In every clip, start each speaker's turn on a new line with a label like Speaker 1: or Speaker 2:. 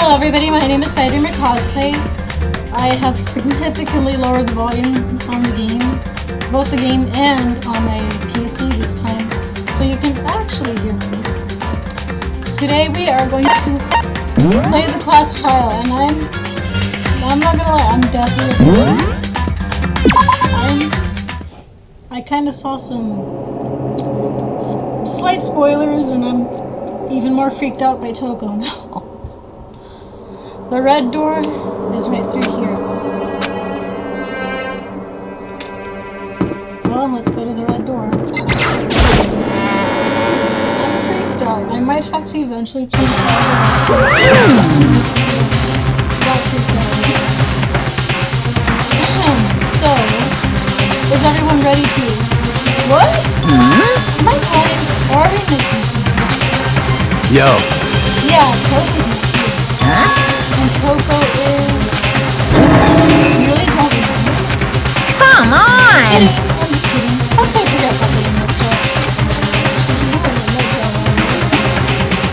Speaker 1: Hello everybody, my name is PsyDreamer Cosplay. I have significantly lowered the volume on the game, both the game and on my PC this time, so you can actually hear me. Today we are going to play the class trial, and I'm not gonna lie, I'm definitely afraid. I kind of saw some slight spoilers, and I'm even more freaked out by Toko now. The red door is right through here. Well, let's go to the red door. I'm freaked out. I might have to eventually turn the car So, is everyone ready to... What? Am I calling? Or are we missing something?
Speaker 2: Yo.
Speaker 1: Yeah, Toko's not here.
Speaker 2: Huh?
Speaker 1: And Toko is... You really don't remember?
Speaker 2: Come on!
Speaker 1: I'm just kidding. I'll say forget about the remote.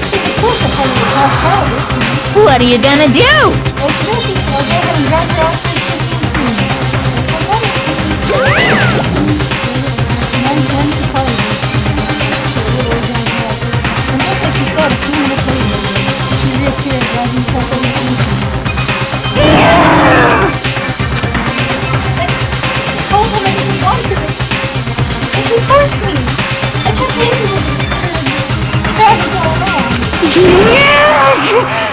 Speaker 1: She's a crucial part of the class trial this time.
Speaker 2: What are you gonna do?
Speaker 1: Okie dokie, I'll go ahead and drop her off to the kitchen screen. Let's go get it. And I'm going to probably do and just like she said, a few minutes later, she reappeared dragging Toko with me. Told him I didn't want to. And he forced me. I can't believe he was dragging all around.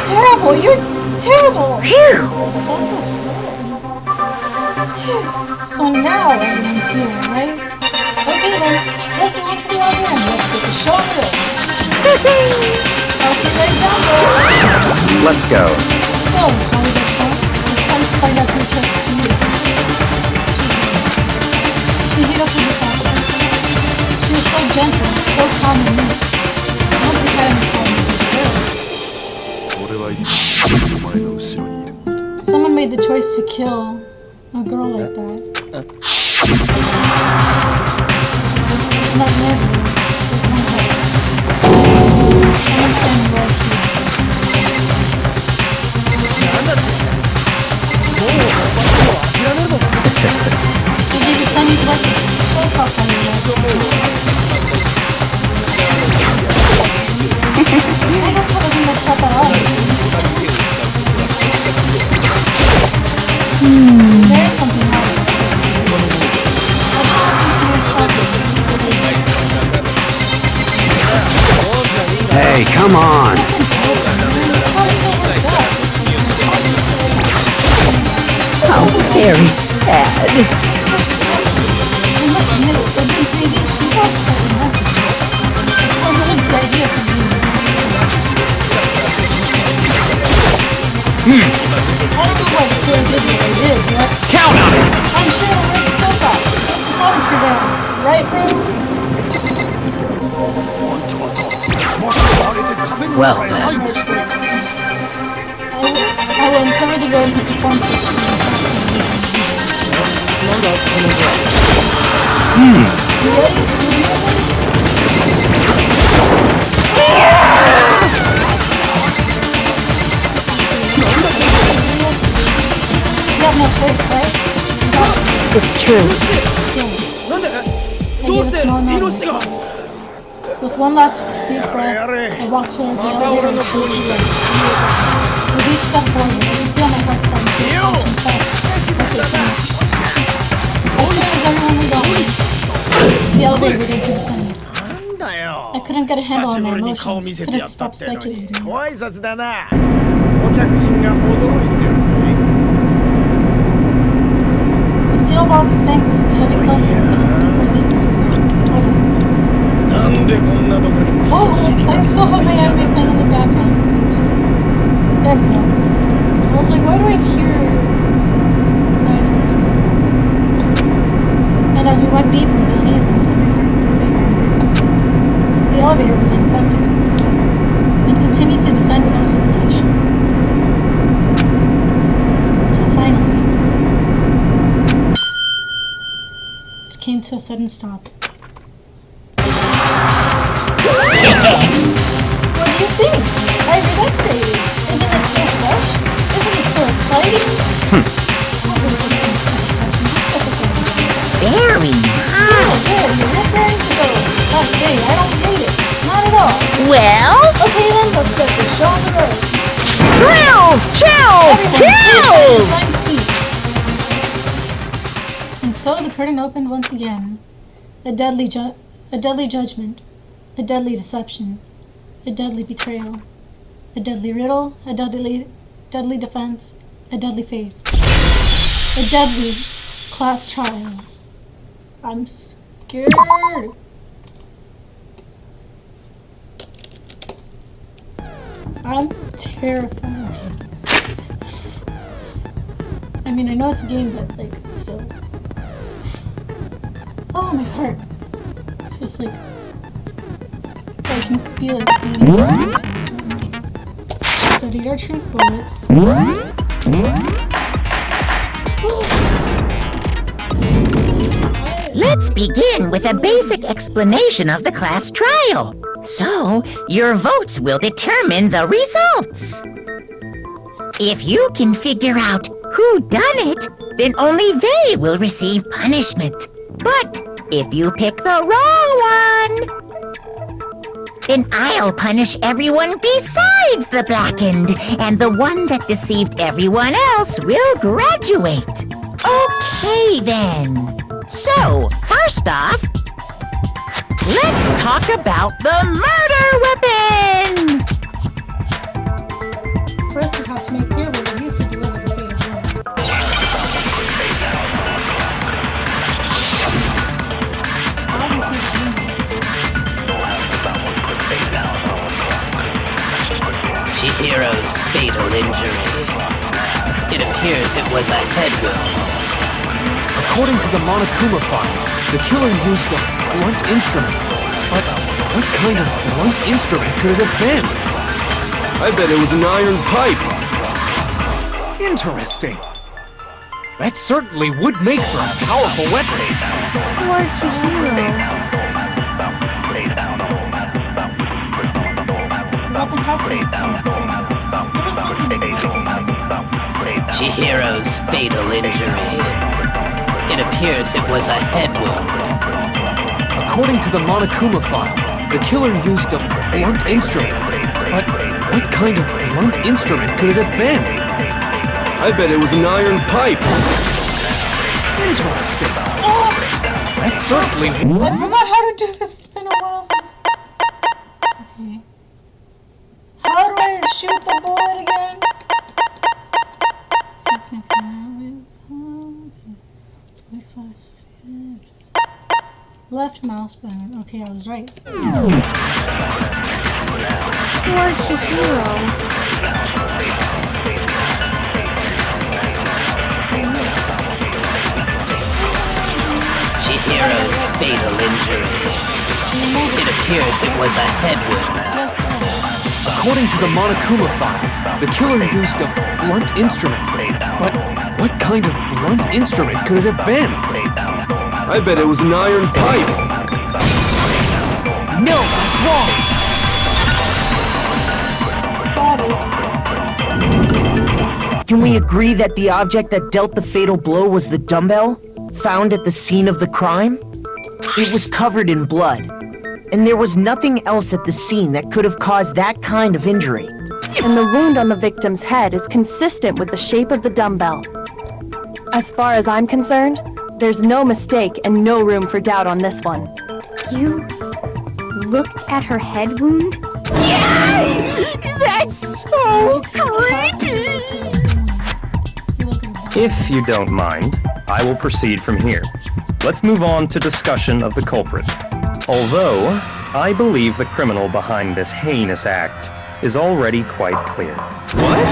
Speaker 1: Terrible, you're terrible. So now everyone's here, right? Okay then, let's go to the other end. Let's get the show on the road. I'll see you guys down there.
Speaker 2: Let's go.
Speaker 1: So, shall we get started? It's time to find out who took to meet her. She hid up in the shop. She was so gentle, so calm and neat. I don't think I had any problems with her. Someone made the choice to kill a girl like that. Not murder. There's one way. Someone's standing right here. You gave your funny lessons. Show us how funny you are. I guess that wasn't much help at all. There's something wrong with this.
Speaker 2: Hey, come on. How very sad.
Speaker 1: I must admit, for being 3D, she was quite remarkable. It was just the idea for me. I don't know why the killer did what they did, but...
Speaker 2: Count on it!
Speaker 1: I'm sure it'll work itself out. Justice always prevails. Right, bro?
Speaker 2: Well then.
Speaker 1: I will uncover the road and perform section. You ready? You have no choice, right?
Speaker 2: It's true.
Speaker 1: I give a small nod. With one last deep breath, I walk toward the elevator and shake the legs. With each step forward, I can feel my heart starting to beat faster and faster. As soon as everyone was on, the elevator began to descend. I couldn't get a handle on my emotions, couldn't stop speculating. The steel box sank with a heavy thud and someone stepped deep into it. Oh, I still have my anime playing in the background. Oops. There we go. I was like, why do I hear guys' voices? And as we went deeper, the uneasiness in my heart grew bigger and bigger. The elevator was unaffected and continued to descend without hesitation. Until finally, it came to a sudden stop. What do you think? I redecorated. Isn't it so fun?
Speaker 2: kills!
Speaker 1: And so the curtain opened once again. A deadly judgment, a deadly deception, a deadly betrayal, a deadly riddle, a deadly defense, a deadly faith, a deadly class trial. I'm scared. I'm terrified. I mean, I know it's a game, but like, still. Oh, my heart. It's just like, I can feel it beating. Studied our truth bullets.
Speaker 2: Let's begin with a basic explanation of the class trial. So, your votes will determine the results. If you can figure out who done it, then only they will receive punishment. But if you pick the wrong one, then I'll punish everyone besides the blackened, and the one that deceived everyone else will graduate. Okay, then. So, first off, let's talk about the murder weapon!
Speaker 1: First, you have to make clear what it used to deliver the fatal blow.
Speaker 3: Chihiro's fatal injury. It appears it was a head wound.
Speaker 4: According to the Monokuma file, the killer used a blunt instrument. But what kind of blunt instrument could it have been?
Speaker 5: I bet it was an iron pipe.
Speaker 4: Interesting. That certainly would make for a powerful weapon.
Speaker 6: Poor Chihiro.
Speaker 1: Weapon had to be the same thing. There was something that
Speaker 3: Chihiro's fatal injury. It appears it was a head wound.
Speaker 4: According to the Monokuma file, the killer used a blunt instrument. But what kind of blunt instrument could it have been?
Speaker 5: I bet it was an iron pipe.
Speaker 4: Interesting. That certainly...
Speaker 1: I forgot how to do this. It's been a while since. Okay. How do I shoot the bullet again? Left mouse button. Okay, I was right.
Speaker 6: Poor Chihiro.
Speaker 3: Chihiro's fatal injury. It appears it was a head wound.
Speaker 4: According to the Monokuma file, the killer used a blunt instrument. But what kind of blunt instrument could it have been?
Speaker 5: I bet it was an iron pipe.
Speaker 4: No, that's wrong!
Speaker 7: Can we agree that the object that dealt the fatal blow was the dumbbell, found at the scene of the crime? It was covered in blood, and there was nothing else at the scene that could have caused that kind of injury.
Speaker 6: And the wound on the victim's head is consistent with the shape of the dumbbell. As far as I'm concerned, there's no mistake and no room for doubt on this one.
Speaker 8: You looked at her head wound?
Speaker 2: Yes! That's so creepy!
Speaker 9: If you don't mind, I will proceed from here. Let's move on to discussion of the culprit. Although, I believe the criminal behind this heinous act is already quite clear.
Speaker 5: What?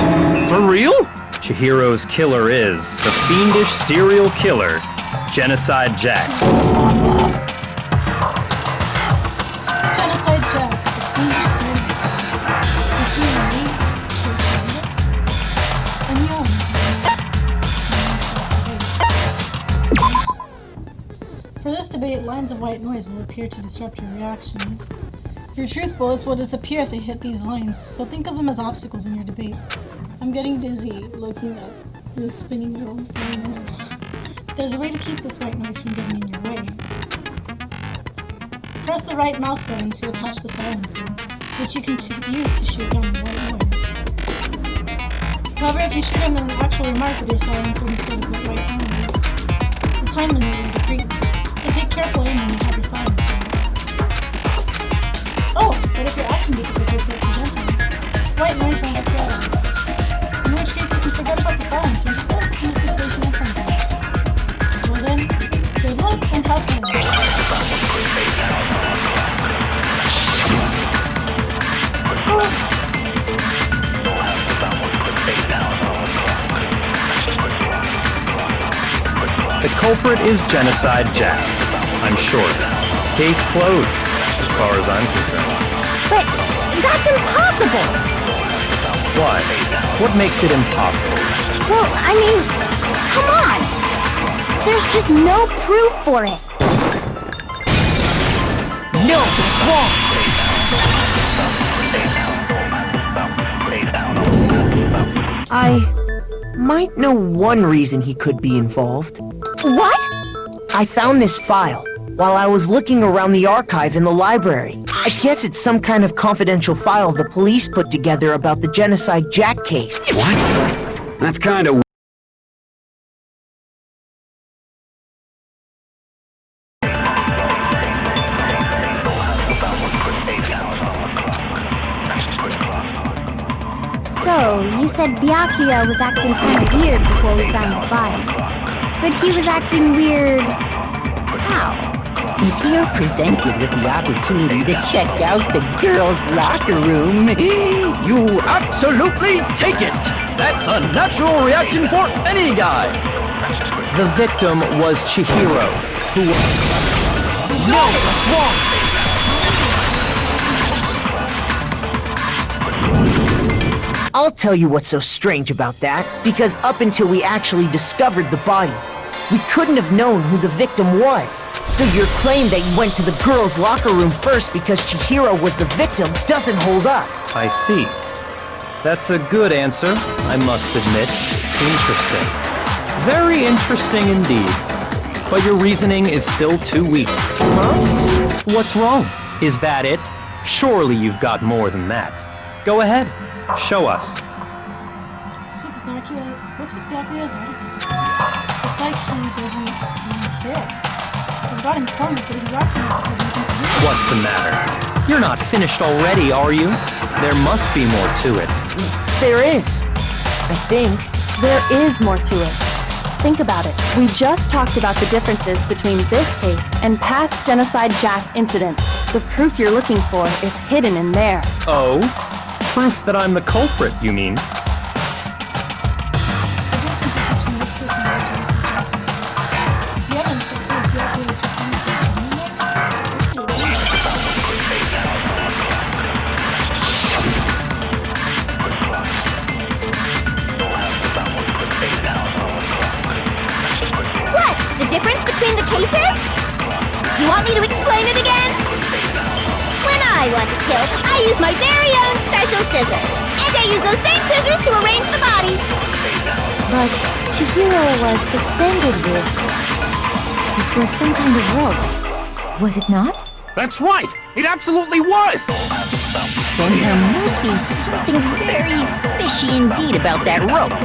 Speaker 5: For real?
Speaker 9: Chihiro's killer is the fiendish serial killer, Genocide Jack.
Speaker 1: Genocide Jack. For this debate, lines of white noise will appear to disrupt your reactions. Your truth bullets will disappear if they hit these lines, so think of them as obstacles in your debate. I'm getting dizzy looking at this spinning wheel. There's a way to keep this white noise from getting in your way. Press the right mouse button to attach the silencer, which you can use to shoot down the white noise. However, if you shoot on an actual remark with your silencer instead of the right angles, the time limit will decrease. So take careful aim when you have your silencer. Oh, but if your action difficulty is set to gentle, white noise might appear. In which case you can forget about the silencer and just focus on the situation in front of you. Well then, good luck and have fun.
Speaker 9: The culprit is Genocide Jack. I'm sure. Case closed, as far as I'm concerned.
Speaker 8: But that's impossible!
Speaker 9: Why? What makes it impossible?
Speaker 8: Well, I mean, come on! There's just no proof for it.
Speaker 7: No, it's wrong! I might know one reason he could be involved.
Speaker 8: What?
Speaker 7: I found this file while I was looking around the archive in the library. I guess it's some kind of confidential file the police put together about the Genocide Jack case.
Speaker 5: What? That's kind of...
Speaker 8: So, you said Byakuya was acting kind of weird before we found the body. But he was acting weird... how?
Speaker 2: If you're presented with the opportunity to check out the girls' locker room,
Speaker 3: You absolutely take it! That's a natural reaction for any guy!
Speaker 4: The victim was Chihiro, who...
Speaker 7: No, it's wrong! I'll tell you what's so strange about that, because up until we actually discovered the body, we couldn't have known who the victim was. So your claim that you went to the girls' locker room first because Chihiro was the victim doesn't hold up.
Speaker 9: I see. That's a good answer, I must admit. Interesting. Very interesting indeed. But your reasoning is still too weak.
Speaker 7: Huh?
Speaker 9: What's wrong? Is that it? Surely you've got more than that. Go ahead. Show us.
Speaker 1: What's with Byakuya's attitude? It's like he doesn't even care. He got informed, but he's acting like he has nothing to do with it.
Speaker 9: What's the matter? You're not finished already, are you? There must be more to it.
Speaker 7: There is. I think.
Speaker 6: There is more to it. Think about it. We just talked about the differences between this case and past Genocide Jack incidents. The proof you're looking for is hidden in there.
Speaker 9: Oh? Proof that I'm the culprit, you mean?
Speaker 8: What? The difference between the cases? You want me to explain it again? When I want to kill, I use my very own special scissors. And I use those same scissors to arrange the body. But Chihiro was suspended with... it was some kind of rope. Was it not?
Speaker 4: That's right! It absolutely was!
Speaker 2: then there must be something very fishy indeed about that rope.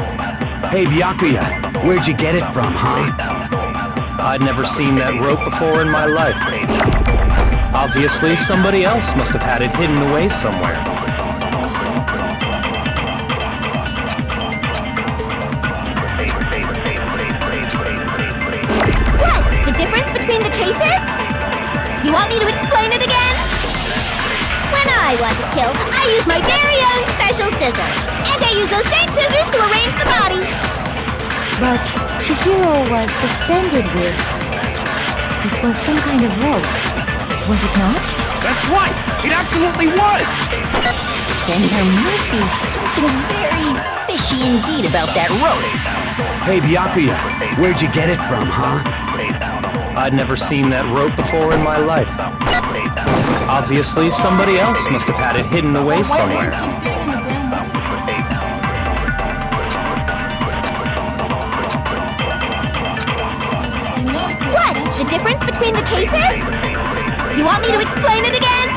Speaker 3: Hey, Byakuya, where'd you get it from, huh?
Speaker 9: I'd never seen that rope before in my life. Obviously, somebody else must have had it hidden away somewhere.
Speaker 8: What? The difference between the cases? You want me to explain it again? When I want to kill, I use my very own special scissors. And I use those same scissors to arrange the body. But Chihiro was suspended with... it was some kind of rope. Was it not?
Speaker 4: That's right! It absolutely was!
Speaker 2: Then there must be something very fishy indeed about that rope.
Speaker 3: Hey, Byakuya, where'd you get it from, huh?
Speaker 9: I'd never seen that rope before in my life. Obviously, somebody else must have had it hidden away somewhere.
Speaker 8: What? The difference between the cases? You want me to explain it again?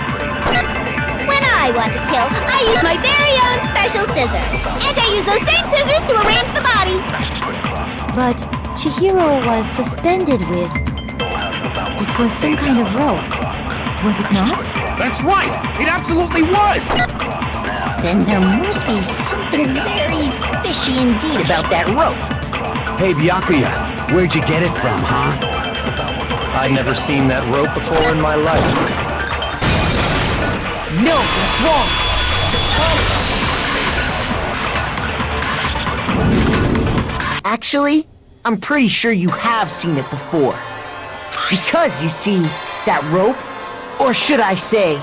Speaker 8: When I want to kill, I use my very own special scissors. scissors. And I use those same scissors to arrange the body.
Speaker 10: But Chihiro was suspended with... It was some kind of rope. Was it not?
Speaker 3: That's right! It absolutely was!
Speaker 2: Then there must be something very fishy indeed about that rope.
Speaker 5: Hey, Byakuya, where'd you get it from, huh?
Speaker 9: I'd never seen that rope before in my life.
Speaker 7: No, that's wrong! Actually, I'm pretty sure you have seen it before. Because, you see, that rope, or should I say,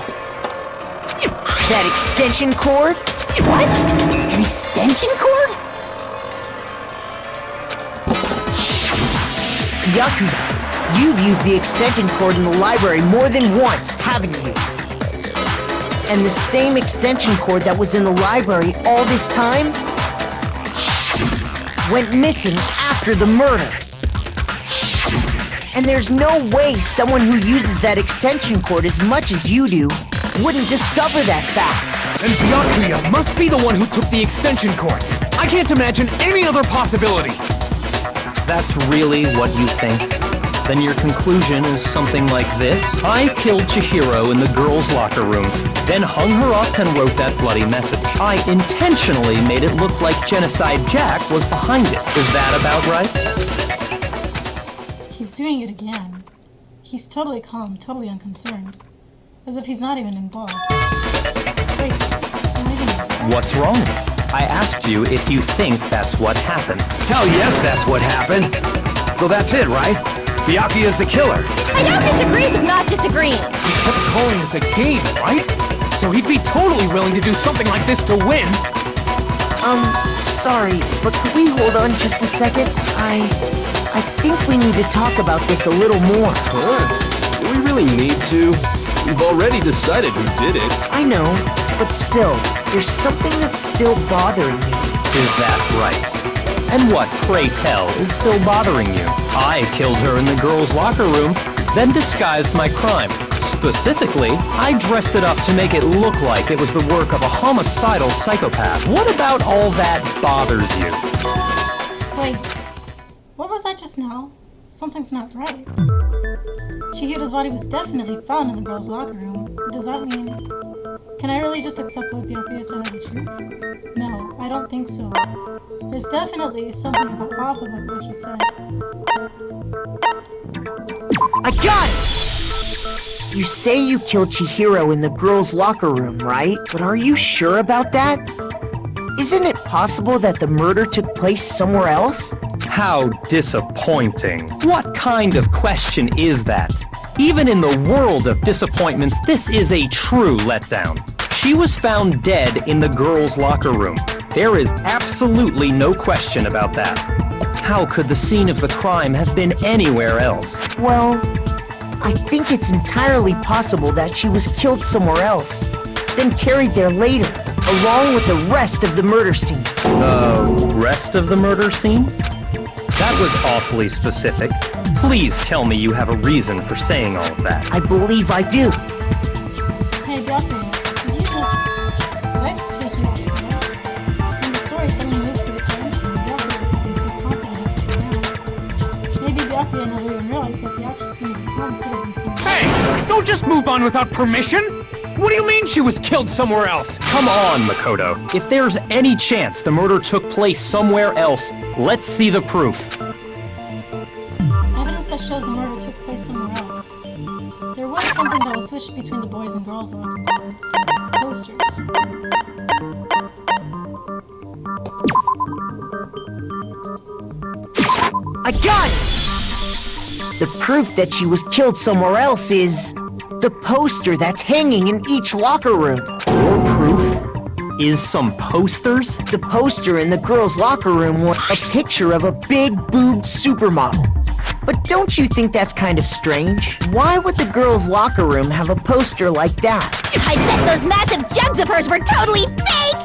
Speaker 7: that extension cord?
Speaker 2: What? An extension cord?
Speaker 7: Byakuya, you've used the extension cord in the library more than once, haven't you? And the same extension cord that was in the library all this time went missing after the murder. And there's no way someone who uses that extension cord as much as you do wouldn't discover that fact.
Speaker 3: And Byakuya must be the one who took the extension cord. I can't imagine any other possibility.
Speaker 9: That's really what you think? Then your conclusion is something like this? I killed Chihiro in the girls' locker room, then hung her up and wrote that bloody message. I intentionally made it look like Genocide Jack was behind it. Is that about right?
Speaker 1: He's doing it again. He's totally calm, totally unconcerned. As if he's not even involved. Wait, am I even involved?
Speaker 9: What's wrong? I asked you if you think that's what happened.
Speaker 5: Hell yes, that's what happened. So that's it, right? Byakuya's the killer.
Speaker 8: I don't disagree with not disagreeing.
Speaker 3: He kept calling this a game, right? So he'd be totally willing to do something like this to win.
Speaker 7: Sorry, but could we hold on just a second? I think we need to talk about this a little more.
Speaker 4: Do we really need to? We've already decided who did it.
Speaker 7: I know, but still, there's something that's still bothering me.
Speaker 9: Is that right? And what, pray tell, is still bothering you? I killed her in the girls' locker room, then disguised my crime. Specifically, I dressed it up to make it look like it was the work of a homicidal psychopath. What about all that bothers you?
Speaker 1: Wait, what was that just now? Something's not right. Chihiro's body was definitely found in the girls' locker room. Does that mean... Can I really just accept what Byakuya said as the truth? No, I don't think so. There's definitely something off about what he said.
Speaker 7: I got it! You say you killed Chihiro in the girls' locker room, right? But are you sure about that? Isn't it possible that the murder took place somewhere else?
Speaker 9: How disappointing. What kind of question is that? Even in the world of disappointments, this is a true letdown. She was found dead in the girls' locker room. There is absolutely no question about that. How could the scene of the crime have been anywhere else?
Speaker 7: Well, I think it's entirely possible that she was killed somewhere else, then carried there later, along with the rest of the murder scene.
Speaker 9: The rest of the murder scene? That was awfully specific. Please tell me you have a reason for saying all of that.
Speaker 7: I believe I do.
Speaker 1: Hey, Byakuya, did I just take you off track? When the story suddenly moved to its end, Byakuya became so confident now. Maybe Byakuya never even realized that the actual scene of the crime could have been seen.
Speaker 3: Hey! Don't just move on without permission! What do you mean she was killed somewhere else?
Speaker 9: Come on, Makoto. If there's any chance the murder took place somewhere else, let's see the proof.
Speaker 1: Evidence that shows the murder took place somewhere else. There was something that was switched between the boys and girls locker rooms. Posters.
Speaker 7: I got it! The proof that she was killed somewhere else is... the poster that's hanging in each locker room.
Speaker 9: Your proof is some posters?
Speaker 7: The poster in the girls' locker room was a picture of a big-boobed supermodel. But don't you think that's kind of strange? Why would the girls' locker room have a poster like that?
Speaker 8: I bet those massive jugs of hers were totally fake!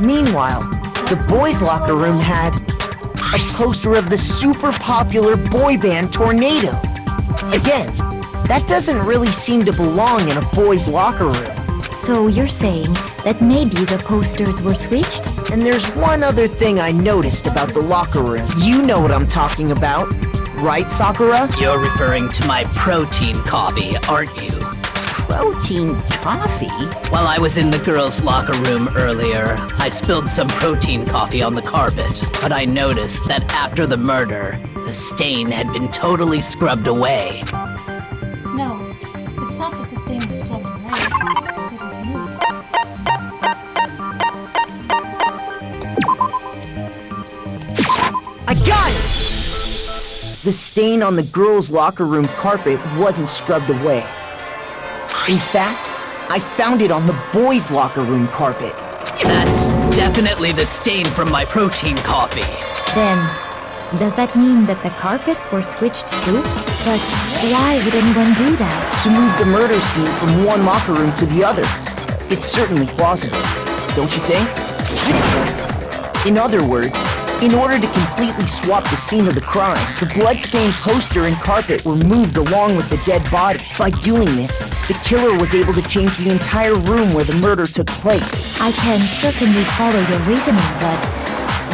Speaker 7: Meanwhile, the boys' locker room had a poster of the super popular boy band Tornado. Again, that doesn't really seem to belong in a boys' locker room.
Speaker 10: So you're saying that maybe the posters were switched?
Speaker 7: And there's one other thing I noticed about the locker room. You know what I'm talking about, right, Sakura?
Speaker 11: You're referring to my protein coffee, aren't you?
Speaker 2: Protein coffee?
Speaker 11: While I was in the girls' locker room earlier, I spilled some protein coffee on the carpet, but I noticed that after the murder, the stain had been totally scrubbed away.
Speaker 1: No, it's not that the stain was scrubbed away. It was moved.
Speaker 7: I got it! The stain on the girls' locker room carpet wasn't scrubbed away. In fact, I found it on the boys' locker room carpet.
Speaker 11: That's definitely the stain from my protein coffee.
Speaker 10: Then, does that mean that the carpets were switched too? But why would anyone do that?
Speaker 7: To move the murder scene from one locker room to the other. It's certainly plausible, don't you think? In other words, in order to completely swap the scene of the crime, the blood-stained poster and carpet were moved along with the dead body. By doing this, the killer was able to change the entire room where the murder took place.
Speaker 10: I can certainly follow your reasoning, but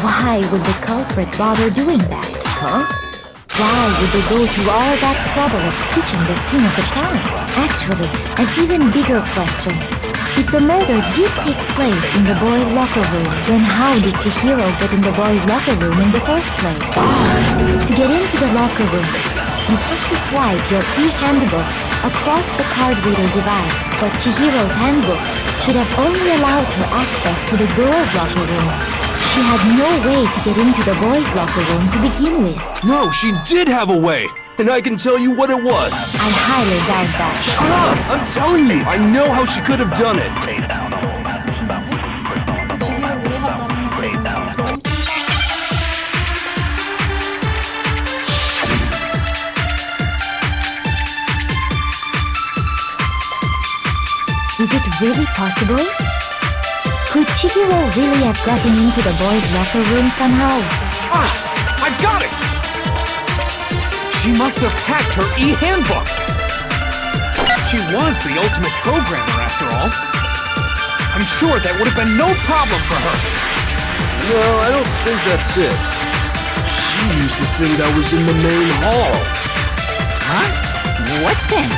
Speaker 10: why would the culprit bother doing that?
Speaker 7: Huh?
Speaker 10: Why would they go through all that trouble of switching the scene of the crime? Actually, an even bigger question. If the murder did take place in the boys' locker room, then how did Chihiro get in the boys' locker room in the first place? To get into the locker rooms, you have to swipe your e-handbook across the card reader device, but Chihiro's handbook should have only allowed her access to the girls' locker room. She had no way to get into the boys' locker room to begin with.
Speaker 3: No, she did have a way! And I can tell you what it was.
Speaker 10: I highly doubt that.
Speaker 3: Shut up! I'm telling you, I know how she could have done it.
Speaker 10: Is it really possible? Could Chihiro really have gotten into the boys' locker room somehow?
Speaker 3: Ah! I got it! She must have hacked her e-handbook! She was the ultimate programmer, after all. I'm sure that would have been no problem for her. No, I don't think that's it. She used the thing that was in the main hall.
Speaker 2: Huh? What then?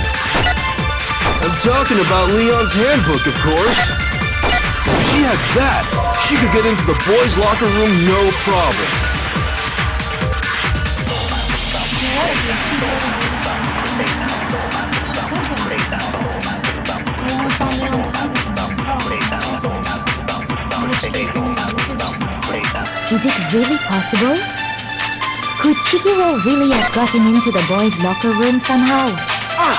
Speaker 3: I'm talking about Leon's handbook, of course. If she had that, she could get into the boys' locker room no problem.
Speaker 10: Is it really possible? Could Chihiro really have gotten into the boys' locker room somehow?
Speaker 3: Ah!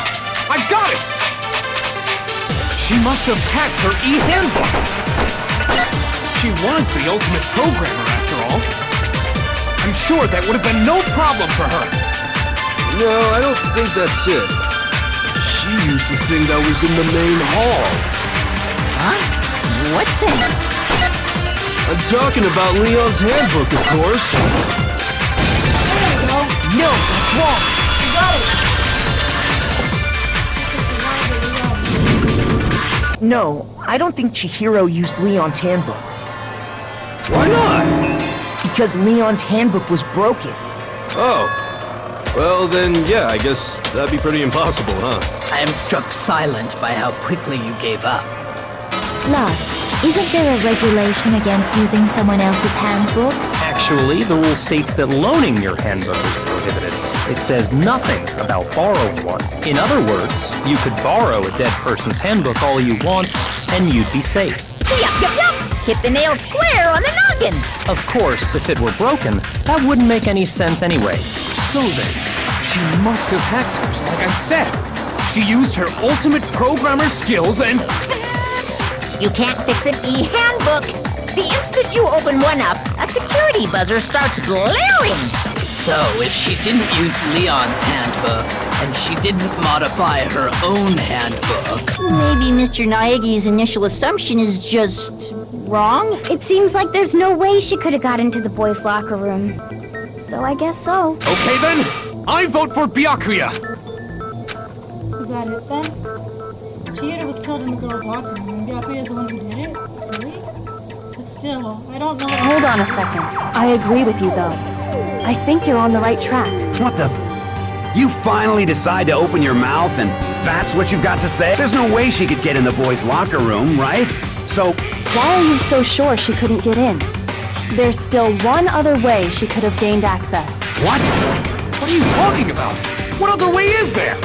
Speaker 3: I got it! She must have hacked her e-handbook! She was the ultimate programmer, after all. I'm sure that would have been no problem for her. No, I don't think that's it. She used the thing that was in the main hall.
Speaker 2: Huh? What then?
Speaker 3: I'm talking about Leon's handbook, of course.
Speaker 1: There you go.
Speaker 7: No, that's wrong.
Speaker 1: You got it.
Speaker 7: No, I don't think Chihiro used Leon's handbook.
Speaker 3: Why not?
Speaker 7: Because Leon's handbook was broken.
Speaker 3: Oh. Well, then, yeah, I guess that'd be pretty impossible, huh?
Speaker 11: I am struck silent by how quickly you gave up.
Speaker 10: Plus, isn't there a regulation against using someone else's handbook?
Speaker 9: Actually, the rule states that loaning your handbook is prohibited. It says nothing about borrowing one. In other words, you could borrow a dead person's handbook all you want, and you'd be safe.
Speaker 2: Yup, yup, yup! Hit the nail square on the noggin!
Speaker 9: Of course, if it were broken, that wouldn't make any sense anyway.
Speaker 4: So then, she must have hacked hers, like I said. She used her ultimate programmer skills and...
Speaker 2: You can't fix an e-handbook! The instant you open one up, a security buzzer starts blaring!
Speaker 11: So, if she didn't use Leon's handbook, and she didn't modify her own handbook...
Speaker 8: Maybe Mr. Naegi's initial assumption is just wrong?
Speaker 12: It seems like there's no way she could have got into the boys' locker room. So I guess so.
Speaker 3: Okay then, I vote for Byakuya.
Speaker 1: Is that it then? Chihiro was killed in the girls' locker room, and Byakuya is the one who did it? Really? But still, I don't know.
Speaker 6: Hold on a second. I agree with you, though. I think you're on the right track.
Speaker 5: What the? You finally decide to open your mouth and that's what you've got to say? There's no way she could get in the boys' locker room, right? So...
Speaker 6: Why are you so sure she couldn't get in? There's still one other way she could have gained access.
Speaker 3: What? What are you talking about? What other way is there?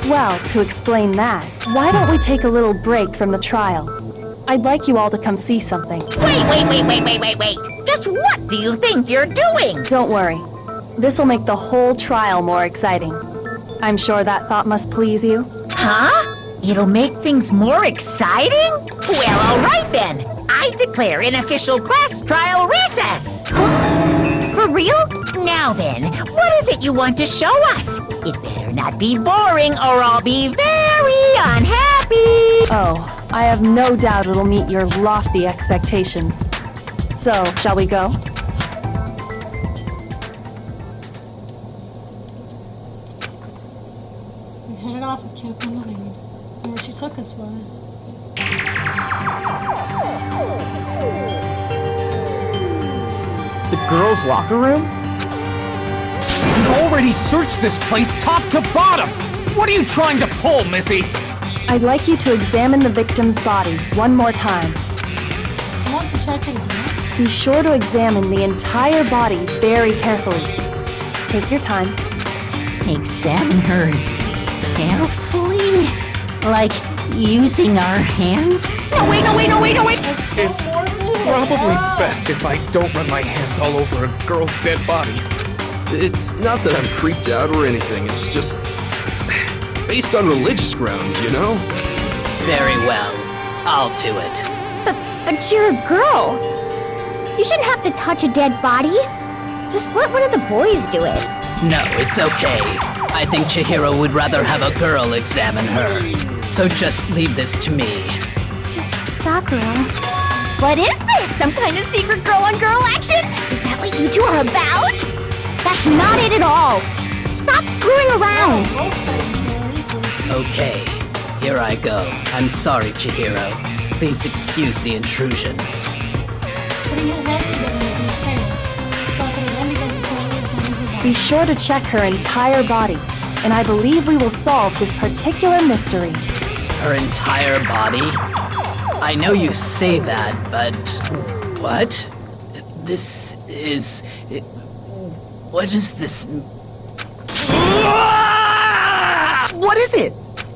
Speaker 6: Well, to explain that, why don't we take a little break from the trial? I'd like you all to come see something.
Speaker 2: Wait! Just what do you think you're doing?
Speaker 6: Don't worry. This'll make the whole trial more exciting. I'm sure that thought must please you.
Speaker 2: Huh? It'll make things more exciting? Well, all right then. I declare an official class trial recess.
Speaker 12: For real?
Speaker 2: Now then, what is it you want to show us? It better not be boring or I'll be very unhappy.
Speaker 6: Oh, I have no doubt it'll meet your lofty expectations. So, shall we go?
Speaker 1: We headed off with Kyoko in the lead. And where she took us was...
Speaker 7: The girls' locker room?
Speaker 3: We've already searched this place top to bottom! What are you trying to pull, Missy?
Speaker 6: I'd like you to examine the victim's body one more time.
Speaker 1: I want to check it again.
Speaker 6: Be sure to examine the entire body very carefully. Take your time.
Speaker 2: Examine her carefully? Like using our hands? No, wait!
Speaker 3: It's probably best if I don't run my hands all over a girl's dead body.
Speaker 4: It's not that I'm creeped out or anything, it's just... based on religious grounds, you know?
Speaker 11: Very well. I'll do it.
Speaker 12: But you're a girl. You shouldn't have to touch a dead body. Just let one of the boys do it.
Speaker 11: No, it's okay. I think Chihiro would rather have a girl examine her. So just leave this to me.
Speaker 12: Sakura.
Speaker 8: What is this? Some kind of secret girl-on-girl action? Is that what you two are about?
Speaker 12: That's not it at all. Stop screwing around.
Speaker 11: Okay, here I go. I'm sorry, Chihiro. Please excuse the intrusion.
Speaker 1: Putting her hands together in the prayer, Sakura then began to thoroughly examine her body.
Speaker 6: Be sure to check her entire body, and I believe we will solve this particular mystery.
Speaker 11: Her entire body? I know you say that, but... What? This is... What is this...
Speaker 7: What is it?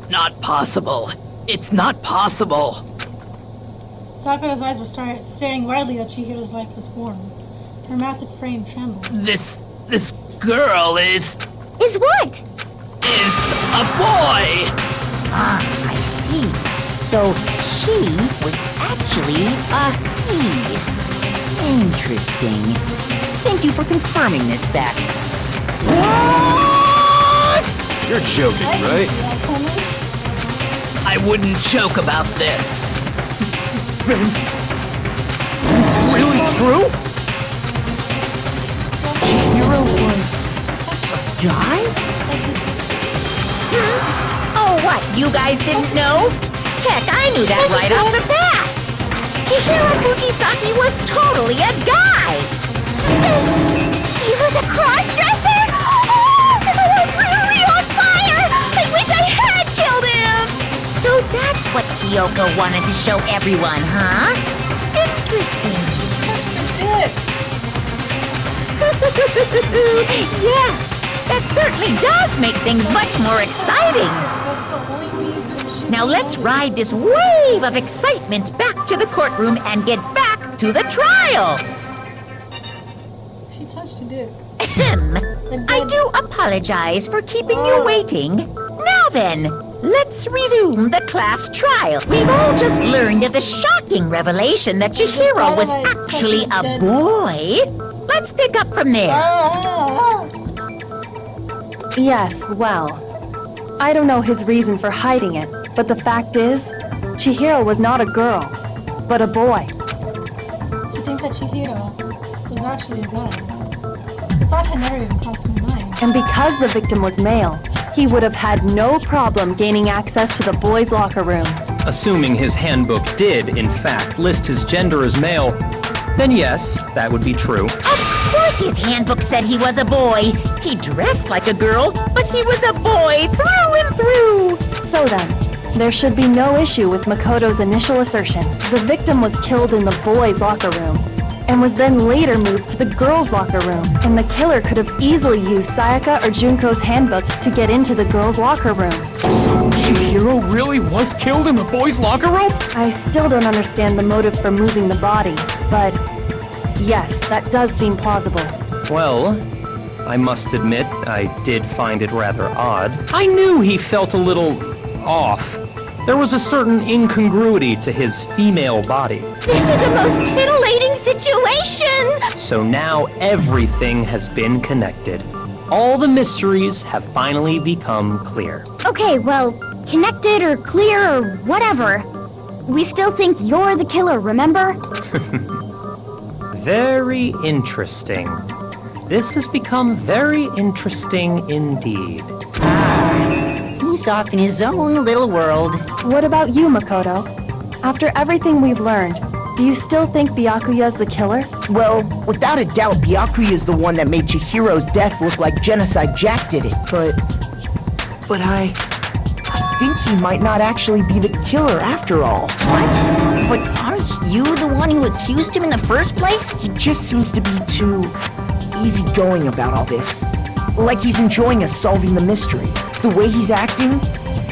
Speaker 11: Not possible. It's not possible.
Speaker 1: Sakura's eyes were staring wildly at Chihiro's lifeless form. Her massive frame trembled.
Speaker 11: This girl is
Speaker 12: what?
Speaker 11: Is a boy!
Speaker 2: Ah, I see. So she was actually a he. Interesting. Thank you for confirming this fact.
Speaker 4: What? You're joking, right?
Speaker 11: I wouldn't joke about this.
Speaker 3: It's really true?
Speaker 7: Chihiro was a guy?
Speaker 2: Oh, what? You guys didn't know? Heck, I knew that right off the bat. Chihiro Fujisaki was totally a guy.
Speaker 8: He was a cross-dresser? Oh, I'm really on fire! I wish I had killed him!
Speaker 2: So that's what Kyoko wanted to show everyone, huh? Interesting. Yes, that certainly does make things much more exciting. Now let's ride this wave of excitement back to the courtroom and get back to the trial.
Speaker 1: She touched a dick.
Speaker 2: I do apologize for keeping you waiting. Now then, let's resume the class trial. We've all just learned of the shocking revelation that Chihiro was actually a boy. Let's pick up from there.
Speaker 6: Yes, well, I don't know his reason for hiding it, but the fact is, Chihiro was not a girl, but a boy.
Speaker 1: To think that Chihiro was actually a guy. The thought had never even crossed my mind.
Speaker 6: And because the victim was male, he would have had no problem gaining access to the boys' locker room.
Speaker 9: Assuming his handbook did, in fact, list his gender as male, then yes, that would be true.
Speaker 2: Of course his handbook said he was a boy. He dressed like a girl, but he was a boy through and through.
Speaker 6: So then, there should be no issue with Makoto's initial assertion. The victim was killed in the boys' locker room, and was then later moved to the girls' locker room. And the killer could have easily used Sayaka or Junko's handbook to get into the girls' locker room.
Speaker 4: So Chihiro really was killed in the boys' locker room?
Speaker 6: I still don't understand the motive for moving the body, but yes, that does seem plausible.
Speaker 9: Well, I must admit, I did find it rather odd. I knew he felt a little off. There was a certain incongruity to his female body.
Speaker 8: This is the most titillating situation!
Speaker 9: So now everything has been connected. All the mysteries have finally become clear.
Speaker 12: Okay, well, connected or clear or whatever. We still think you're the killer, remember?
Speaker 9: Very interesting. This has become very interesting indeed.
Speaker 2: He's off in his own little world.
Speaker 6: What about you, Makoto? After everything we've learned, do you still think Byakuya's the killer?
Speaker 7: Well, without a doubt, Byakuya is the one that made Chihiro's death look like Genocide Jack did it, but I think he might not actually be the killer after all.
Speaker 2: What? But aren't you the one who accused him in the first place?
Speaker 7: He just seems to be too easygoing about all this. Like he's enjoying us solving the mystery. The way he's acting,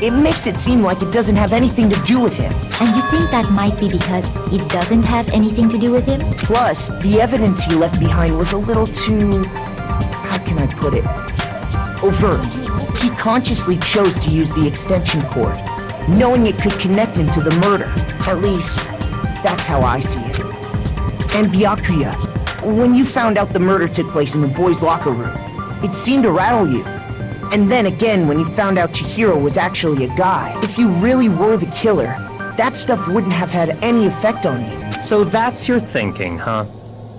Speaker 7: it makes it seem like it doesn't have anything to do with him.
Speaker 10: And you think that might be because it doesn't have anything to do with him?
Speaker 7: Plus, the evidence he left behind was a little too... how can I put it? Overt. He consciously chose to use the extension cord, knowing it could connect him to the murder. At least, that's how I see it. And Byakuya, when you found out the murder took place in the boys' locker room, it seemed to rattle you. And then again, when you found out Chihiro was actually a guy, if you really were the killer, that stuff wouldn't have had any effect on you.
Speaker 9: So that's your thinking, huh?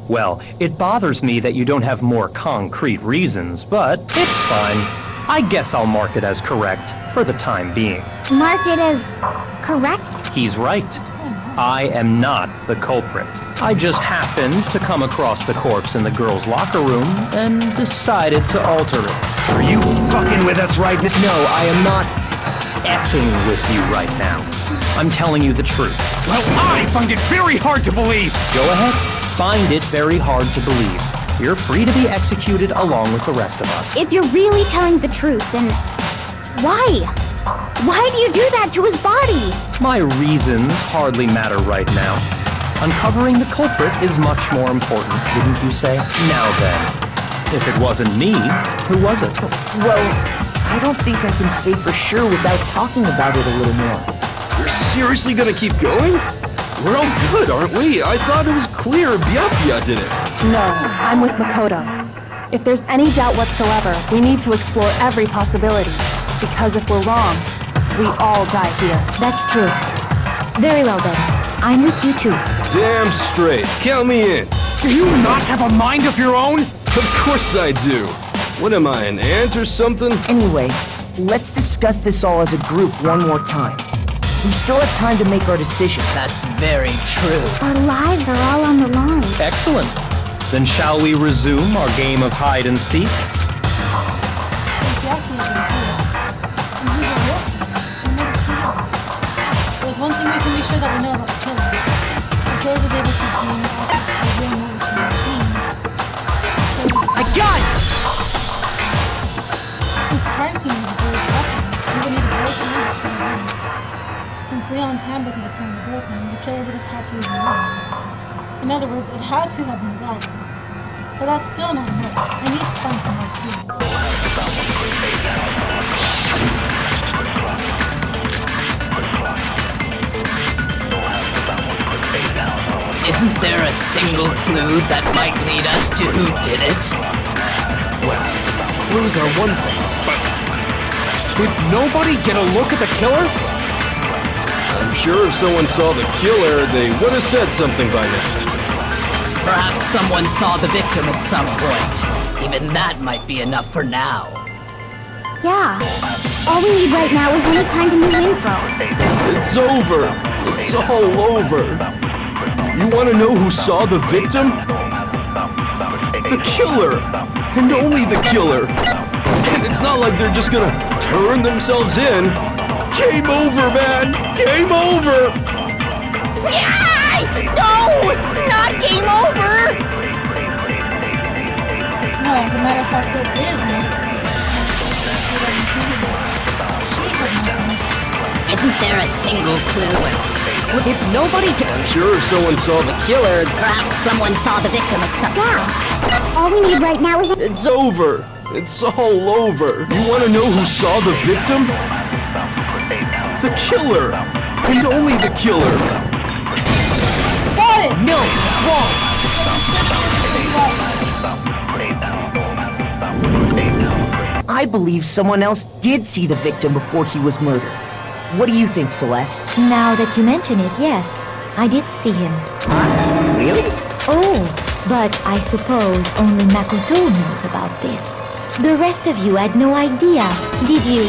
Speaker 9: Well, it bothers me that you don't have more concrete reasons, but it's fine. I guess I'll mark it as correct for the time being.
Speaker 12: Mark it as correct?
Speaker 9: He's right. I am not the culprit. I just happened to come across the corpse in the girls' locker room and decided to alter it.
Speaker 5: Are you fucking with us right now?
Speaker 9: No, I am not effing with you right now. I'm telling you the truth.
Speaker 3: Well, I find it very hard to believe!
Speaker 9: Go ahead. Find it very hard to believe. You're free to be executed along with the rest of us.
Speaker 12: If you're really telling the truth, then why? Why do you do that to his body?
Speaker 9: My reasons hardly matter right now. Uncovering the culprit is much more important, wouldn't you say? Now then, if it wasn't me, who was it?
Speaker 7: Well, I don't think I can say for sure without talking about it a little more.
Speaker 13: You're seriously gonna keep going? We're all good, aren't we? I thought it was clear Byakuya did it.
Speaker 6: No, I'm with Makoto. If there's any doubt whatsoever, we need to explore every possibility. Because if we're wrong, we all die here.
Speaker 10: That's true. Very well then. I'm with you too.
Speaker 13: Damn straight. Count me in.
Speaker 3: Do you not have a mind of your own?
Speaker 13: Of course I do. What am I, an ant or something?
Speaker 7: Anyway, let's discuss this all as a group one more time. We still have time to make our decision.
Speaker 11: That's very true.
Speaker 12: Our lives are all on the line.
Speaker 9: Excellent. Then shall we resume our game of hide and seek?
Speaker 1: There's one thing we can be sure that we know about the killer. The killer was able to gain access to the real notice of machines.
Speaker 7: I got it!
Speaker 1: Since the crime scene was a boy's weapon, we would need a boy's handbook to the room. Since Leon's handbook is apparently broken, the killer would have had to use a new one. In other words, it had to have been a guy. But that's still not enough. I need to find some more clues.
Speaker 11: Isn't there a single clue that might lead us to who did it?
Speaker 4: Well, clues are one thing, but did nobody get a look at the killer?
Speaker 13: I'm sure if someone saw the killer, they would have said something by now.
Speaker 11: Perhaps someone saw the victim at some point. Even that might be enough for now.
Speaker 12: Yeah. All we need right now is any kind of new info.
Speaker 13: It's over. It's all over. You want to know who saw the victim? The killer. And only the killer. And it's not like they're just gonna turn themselves in. Game over, man! Game over!
Speaker 2: Yay! No! Not game over!
Speaker 1: No, as a matter of fact, it is not.
Speaker 8: Isn't there a single clue?
Speaker 11: If nobody can...
Speaker 13: I'm sure someone saw the
Speaker 11: killer...
Speaker 8: Perhaps someone saw the victim at some...
Speaker 12: Yeah. All we need right now is...
Speaker 13: It's over. It's all over. You want to know who saw the victim? The killer. And only the killer.
Speaker 1: Got it!
Speaker 11: No, it's wrong.
Speaker 7: I believe someone else did see the victim before he was murdered. What do you think, Celeste?
Speaker 10: Now that you mention it, yes, I did see him.
Speaker 7: Really?
Speaker 10: Oh, but I suppose only Makoto knows about this. The rest of you had no idea, did you?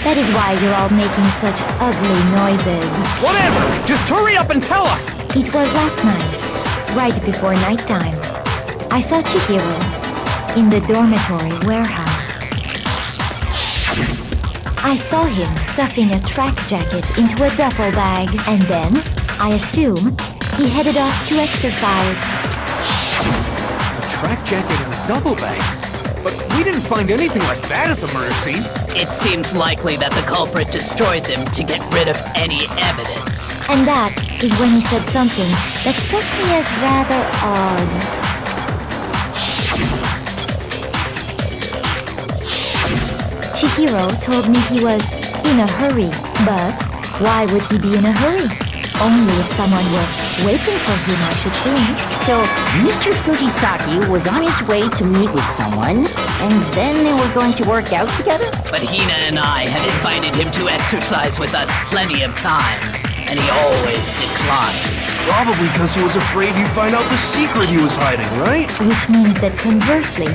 Speaker 10: That is why you're all making such ugly noises.
Speaker 3: Whatever! Just hurry up and tell us!
Speaker 10: It was last night, right before nighttime. I saw Chihiro in the dormitory warehouse. I saw him stuffing a track jacket into a duffel bag, and then, I assume, he headed off to exercise.
Speaker 3: A track jacket and a duffel bag? But we didn't find anything like that at the murder scene.
Speaker 11: It seems likely that the culprit destroyed them to get rid of any evidence.
Speaker 10: And that is when he said something that struck me as rather odd. Chihiro told me he was in a hurry, but why would he be in a hurry? Only if someone were waiting for him, I should think.
Speaker 2: So, Mr. Fujisaki was on his way to meet with someone, and then they were going to work out together?
Speaker 11: But Hina and I had invited him to exercise with us plenty of times, and he always declined.
Speaker 13: Probably because he was afraid you'd find out the secret he was hiding, right?
Speaker 10: Which means that conversely,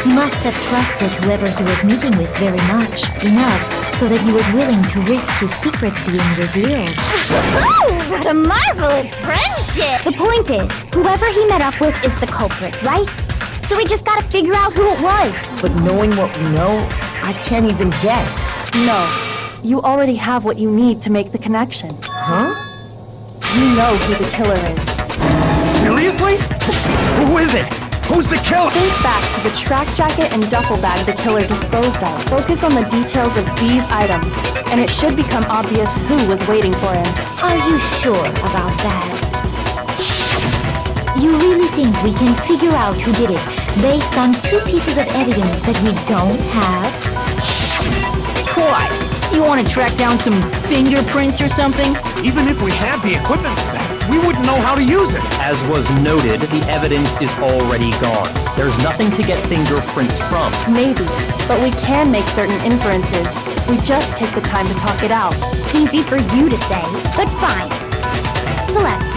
Speaker 10: he must have trusted whoever he was meeting with very much, enough, so that he was willing to risk his secret being revealed.
Speaker 12: Oh, what a marvelous friendship! The point is, whoever he met up with is the culprit, right? So we just gotta figure out who it was.
Speaker 7: But knowing what we know, I can't even guess.
Speaker 6: No. You already have what you need to make the connection.
Speaker 7: Huh?
Speaker 6: You know who the killer is.
Speaker 3: Seriously?
Speaker 5: Who is it? Who's the killer?
Speaker 6: Think back to the track jacket and duffel bag the killer disposed of. Focus on the details of these items, and it should become obvious who was waiting for him.
Speaker 10: Are you sure about that? You really think we can figure out who did it based on 2 pieces of evidence that we don't have?
Speaker 2: What? You want to track down some fingerprints or something?
Speaker 3: Even if we had the equipment for that, we wouldn't know how to use it.
Speaker 9: As was noted, the evidence is already gone. There's nothing to get fingerprints from.
Speaker 6: Maybe, but we can make certain inferences if we just take the time to talk it out.
Speaker 12: Easy for you to say, but fine. Celeste,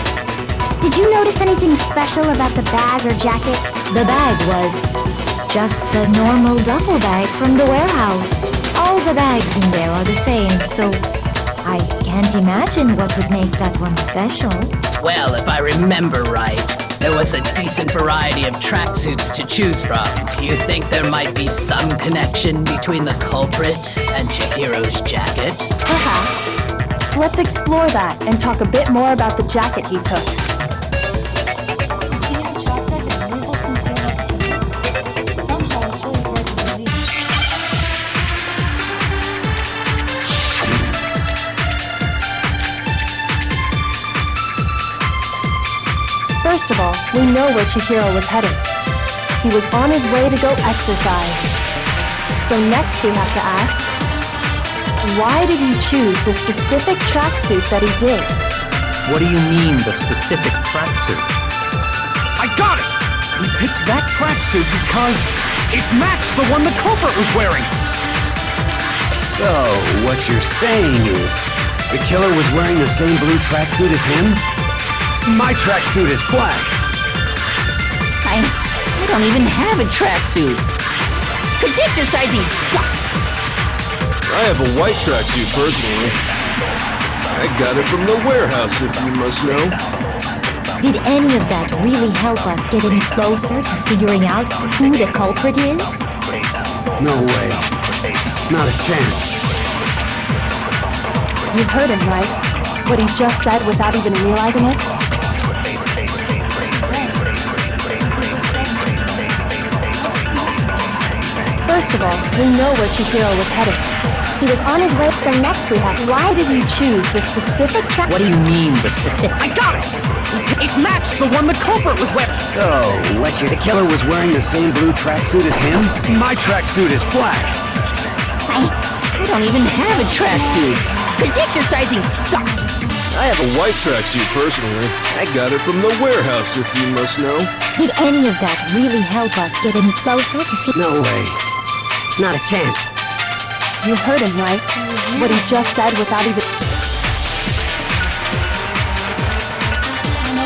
Speaker 12: did you notice anything special about the bag or jacket?
Speaker 10: The bag was just a normal duffel bag from the warehouse. All the bags in there are the same, so I can't imagine what would make that one special.
Speaker 11: Well, if I remember right, there was a decent variety of tracksuits to choose from. Do you think there might be some connection between the culprit and Chihiro's jacket?
Speaker 6: Perhaps. Let's explore that and talk a bit more about the jacket he took. First of all, we know where Chihiro was headed. He was on his way to go exercise. So next we have to ask, why did he choose the specific tracksuit that he did?
Speaker 9: What do you mean, the specific tracksuit?
Speaker 3: I got it! We picked that tracksuit because it matched the one the culprit was wearing.
Speaker 5: So, what you're saying is, the killer was wearing the same blue tracksuit as him? My tracksuit is black.
Speaker 2: I don't even have a tracksuit. 'Cause exercising sucks.
Speaker 13: I have a white tracksuit personally. I got it from the warehouse, if you must know.
Speaker 10: Did any of that really help us get any closer to figuring out who the culprit is?
Speaker 5: No way. Not a chance.
Speaker 6: You heard him, right? What he just said without even realizing it? First of all, we know where Chihiro was headed.
Speaker 12: He was on his way, so next we have...
Speaker 6: Why did he choose the specific track?
Speaker 2: What do you mean, the specific?
Speaker 3: I got it! It matched the one the culprit was wearing!
Speaker 5: So, the killer was wearing the same blue tracksuit as him? My tracksuit is black.
Speaker 2: I don't even have a tracksuit. This exercising sucks.
Speaker 13: I have a white tracksuit personally. I got it from the warehouse, if you must know.
Speaker 10: Did any of that really help us get any closer to
Speaker 5: No way. Not a chance.
Speaker 6: You heard him, right? What he just said without even...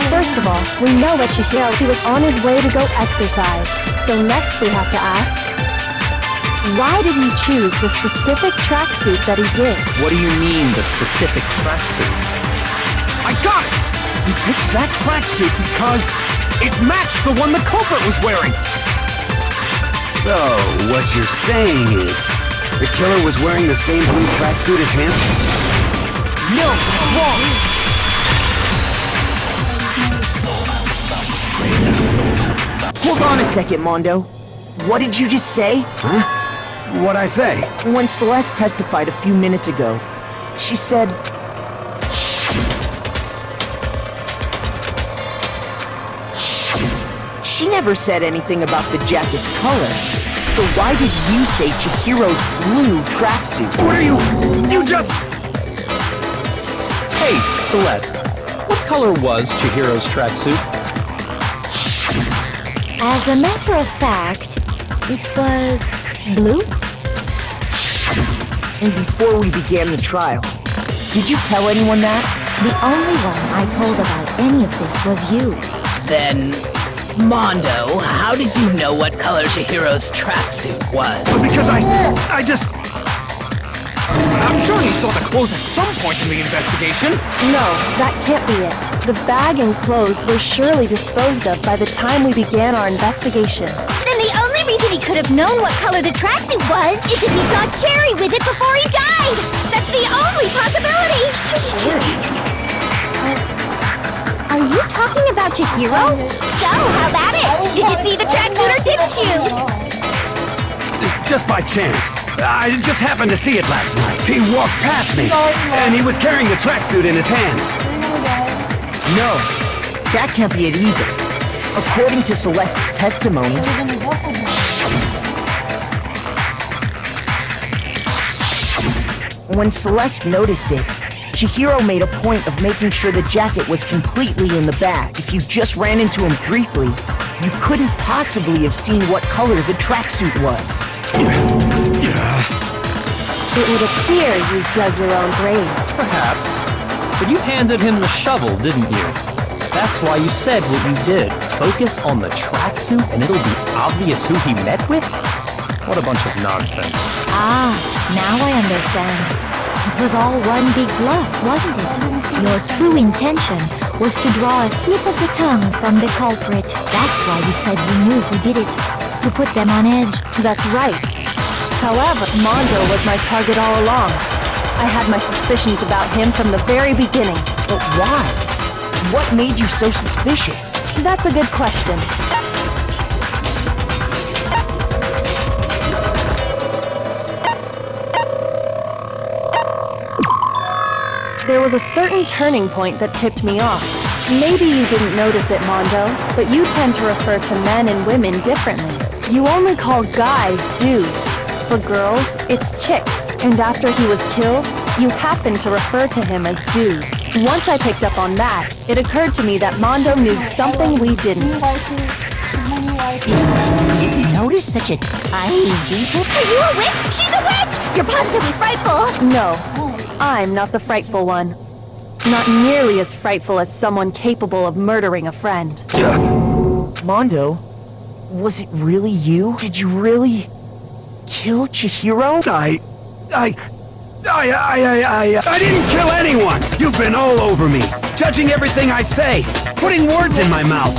Speaker 6: First of all, we know that Chihiro, he was on his way to go exercise. So next we have to ask, why did he choose the specific tracksuit that he did?
Speaker 9: What do you mean, the specific tracksuit?
Speaker 3: I got it! He picked that tracksuit because it matched the one the culprit was wearing!
Speaker 5: So, what you're saying is, the killer was wearing the same blue tracksuit as him?
Speaker 3: No, it's wrong!
Speaker 7: Hold on a second, Mondo. What did you just say?
Speaker 5: Huh? What'd I say?
Speaker 7: When Celeste testified a few minutes ago, she said... She never said anything about the jacket's color. So why did you say Chihiro's blue tracksuit?
Speaker 5: What are you... You just...
Speaker 4: Hey, Celeste. What color was Chihiro's tracksuit?
Speaker 10: As a matter of fact, it was blue?
Speaker 7: And before we began the trial, did you tell anyone that?
Speaker 10: The only one I told about any of this was you.
Speaker 11: Then, Mondo, how did you know what color Chihiro's tracksuit was?
Speaker 3: Because I just... I'm sure you saw the clothes at some point in the investigation.
Speaker 6: No, that can't be it. The bag and clothes were surely disposed of by the time we began our investigation.
Speaker 8: Then the only reason he could have known what color the tracksuit was is if he saw Cherry with it before he died! That's the only possibility!
Speaker 10: Cherry?
Speaker 8: Are you talking about Chihiro? So, how about it? Did you see the tracksuit or didn't you?
Speaker 5: Just by chance. I just happened to see it last night. He walked past me, and he was carrying the tracksuit in his hands.
Speaker 7: No, that can't be it either. According to Celeste's testimony... When Celeste noticed it, Chihiro made a point of making sure the jacket was completely in the bag. If you just ran into him briefly, you couldn't possibly have seen what color the tracksuit was.
Speaker 6: It would appear you dug your own grave.
Speaker 9: Perhaps. But you handed him the shovel, didn't you? That's why you said what you did. Focus on the tracksuit and it'll be obvious who he met with? What a bunch of nonsense.
Speaker 10: Ah, now I understand. It was all one big bluff, wasn't it? Your true intention was to draw a slip of the tongue from the culprit. That's why you said you knew who did it. To put them on edge.
Speaker 6: That's right. However, Mondo was my target all along. I had my suspicions about him from the very beginning.
Speaker 7: But why? What made you so suspicious?
Speaker 6: That's a good question. There was a certain turning point that tipped me off. Maybe you didn't notice it, Mondo, but you tend to refer to men and women differently. You only call guys dude. For girls, it's chick. And after he was killed, you happened to refer to him as dude. Once I picked up on that, it occurred to me that Mondo knew something we didn't.
Speaker 2: You noticed such a tiny detail?
Speaker 8: Are you a witch? She's a witch! You're positively frightful!
Speaker 6: No, I'm not the frightful one. Not nearly as frightful as someone capable of murdering a friend.
Speaker 7: Mondo, was it really you? Did you really kill Chihiro?
Speaker 5: I didn't kill anyone! You've been all over me, judging everything I say, putting words in my mouth.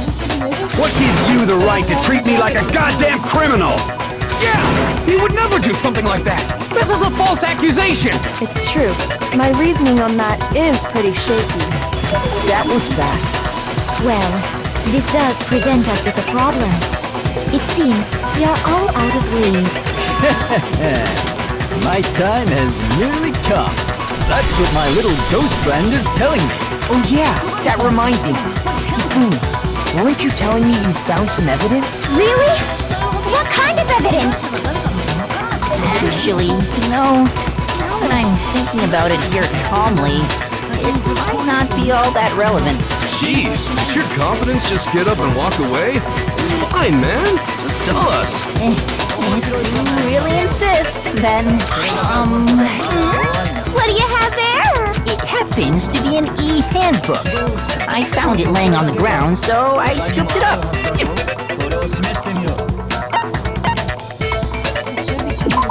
Speaker 5: What gives you the right to treat me like a goddamn criminal?
Speaker 4: Yeah! He would never do something like that! This is a false accusation!
Speaker 6: It's true. My reasoning on that is pretty shaky.
Speaker 7: That was fast.
Speaker 10: Well, this does present us with a problem. It seems we are all out of leads.
Speaker 14: My time has nearly come. That's what my little ghost friend is telling me.
Speaker 7: Oh yeah, that reminds me. Weren't you telling me you found some evidence?
Speaker 12: Really? What kind of evidence?
Speaker 2: Actually, now that I'm thinking about it here calmly, it might not be all that relevant.
Speaker 13: Jeez, does your confidence just get up and walk away? It's fine, man. Just tell us.
Speaker 2: If you really insist, then,
Speaker 12: What do you have there?
Speaker 2: it happens to be an e-handbook. I found it laying on the ground, so I scooped it up.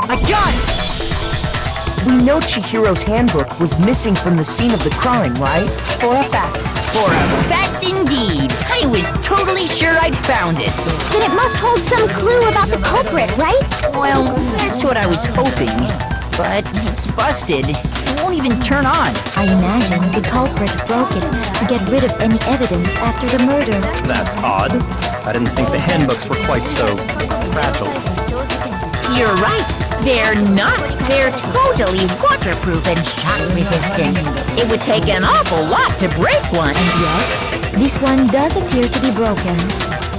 Speaker 7: I got it! We know Chihiro's handbook was missing from the scene of the crime, right?
Speaker 6: For a fact.
Speaker 2: For a fact indeed. I was totally sure I'd found it.
Speaker 12: Then it must hold some clue about the culprit, right?
Speaker 2: Well, that's what I was hoping. But it's busted. It won't even turn on.
Speaker 10: I imagine the culprit broke it to get rid of any evidence after the murder.
Speaker 9: That's odd. I didn't think the handbooks were quite so fragile.
Speaker 2: You're right. They're not. They're totally waterproof and shock resistant. It would take an awful lot to break one.
Speaker 10: And yet, this one does appear to be broken,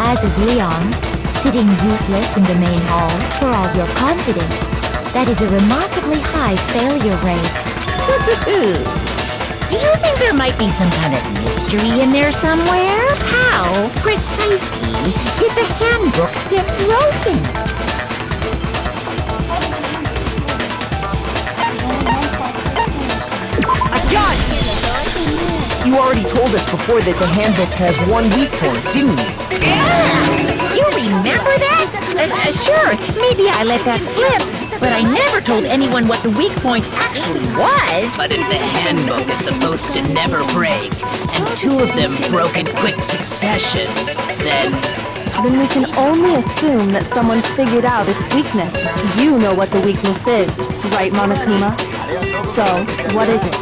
Speaker 10: as is Leon's, sitting useless in the main hall for all your confidence. That is a remarkably high failure rate.
Speaker 2: Do you think there might be some kind of mystery in there somewhere? How precisely did the handbooks get broken?
Speaker 7: I got it! You already told us before that the handbook has one weak point, didn't you?
Speaker 2: You remember that? Sure, maybe I let that slip. But I never told anyone what the weak point actually was.
Speaker 11: But if the handbook is supposed to never break, and two of them broke in quick succession, then
Speaker 6: we can only assume that someone's figured out its weakness. You know what the weakness is, right, Monokuma? So, what is it?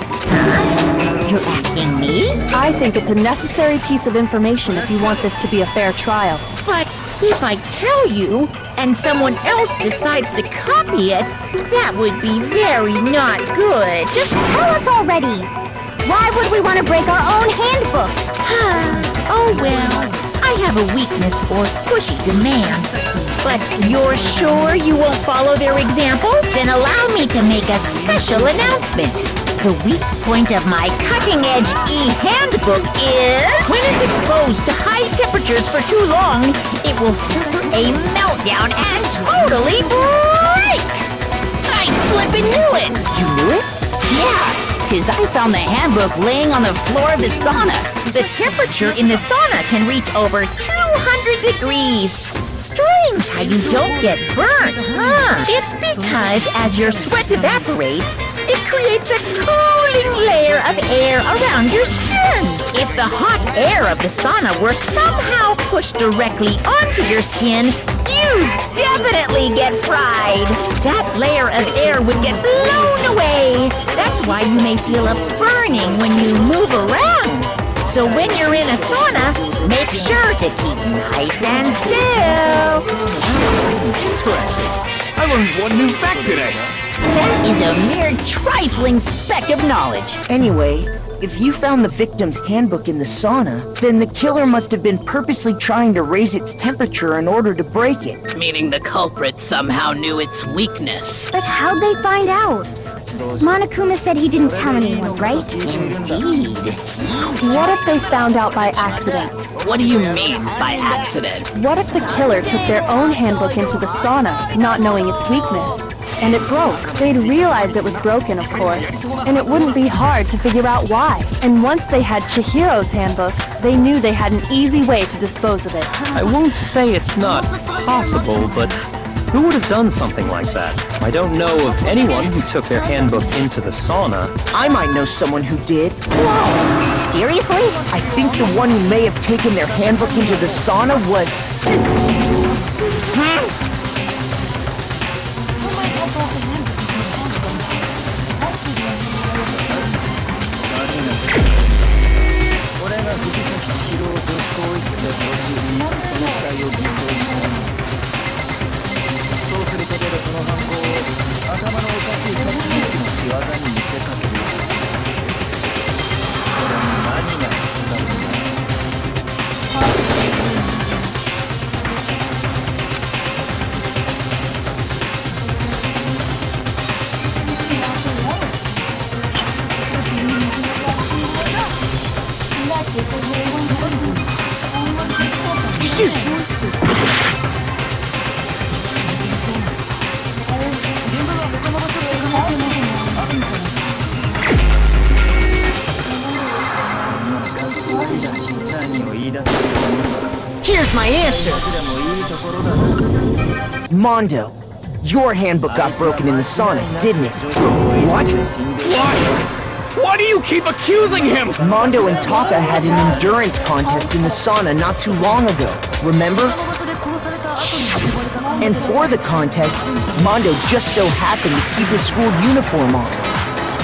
Speaker 2: You're asking me?
Speaker 6: I think it's a necessary piece of information if you want this to be a fair trial.
Speaker 2: But if I tell you, and someone else decides to copy it, that would be very not good.
Speaker 12: Just tell us already. Why would we want to break our own handbooks?
Speaker 2: Oh well, I have a weakness for pushy demands. But you're sure you won't follow their example? Then allow me to make a special announcement. The weak point of my cutting-edge e-handbook is when it's exposed to high temperatures for too long, it will suffer a meltdown and totally break! I flippin' knew it!
Speaker 7: You knew it?
Speaker 2: Yeah, because I found the handbook laying on the floor of the sauna. The temperature in the sauna can reach over 200 degrees. Strange how you don't get burnt, huh? It's because as your sweat evaporates, it creates a cooling layer of air around your skin. If the hot air of the sauna were somehow pushed directly onto your skin, you'd definitely get fried. That layer of air would get blown away. That's why you may feel a burning when you move around. So when you're in a sauna, make sure to keep nice and still.
Speaker 4: Interesting. I learned one new fact today.
Speaker 2: That is a mere trifling speck of knowledge.
Speaker 7: Anyway, if you found the victim's handbook in the sauna, then the killer must have been purposely trying to raise its temperature in order to break it.
Speaker 11: meaning the culprit somehow knew its weakness.
Speaker 12: But how'd they find out? Monokuma said he didn't tell anyone, right?
Speaker 2: Indeed.
Speaker 6: What if they found out by accident?
Speaker 11: What do you mean by accident?
Speaker 6: What if the killer took their own handbook into the sauna, not knowing its weakness, and it broke? They'd realize it was broken, of course, and it wouldn't be hard to figure out why. And once they had Chihiro's handbook, they knew they had an easy way to dispose of it.
Speaker 4: I won't say it's not possible, but
Speaker 9: Who would have done something like that? I don't know of anyone who took their handbook into the sauna.
Speaker 7: I might know someone who did.
Speaker 2: Whoa! Seriously?
Speaker 7: I think the one who may have taken their handbook into the sauna was... Here's my answer! Mondo, your handbook got broken in the sauna, didn't it?
Speaker 3: What? Why? Why do you keep accusing him?
Speaker 7: Mondo and Taka had an endurance contest in the sauna not too long ago, remember? And for the contest, Mondo just so happened to keep his school uniform on.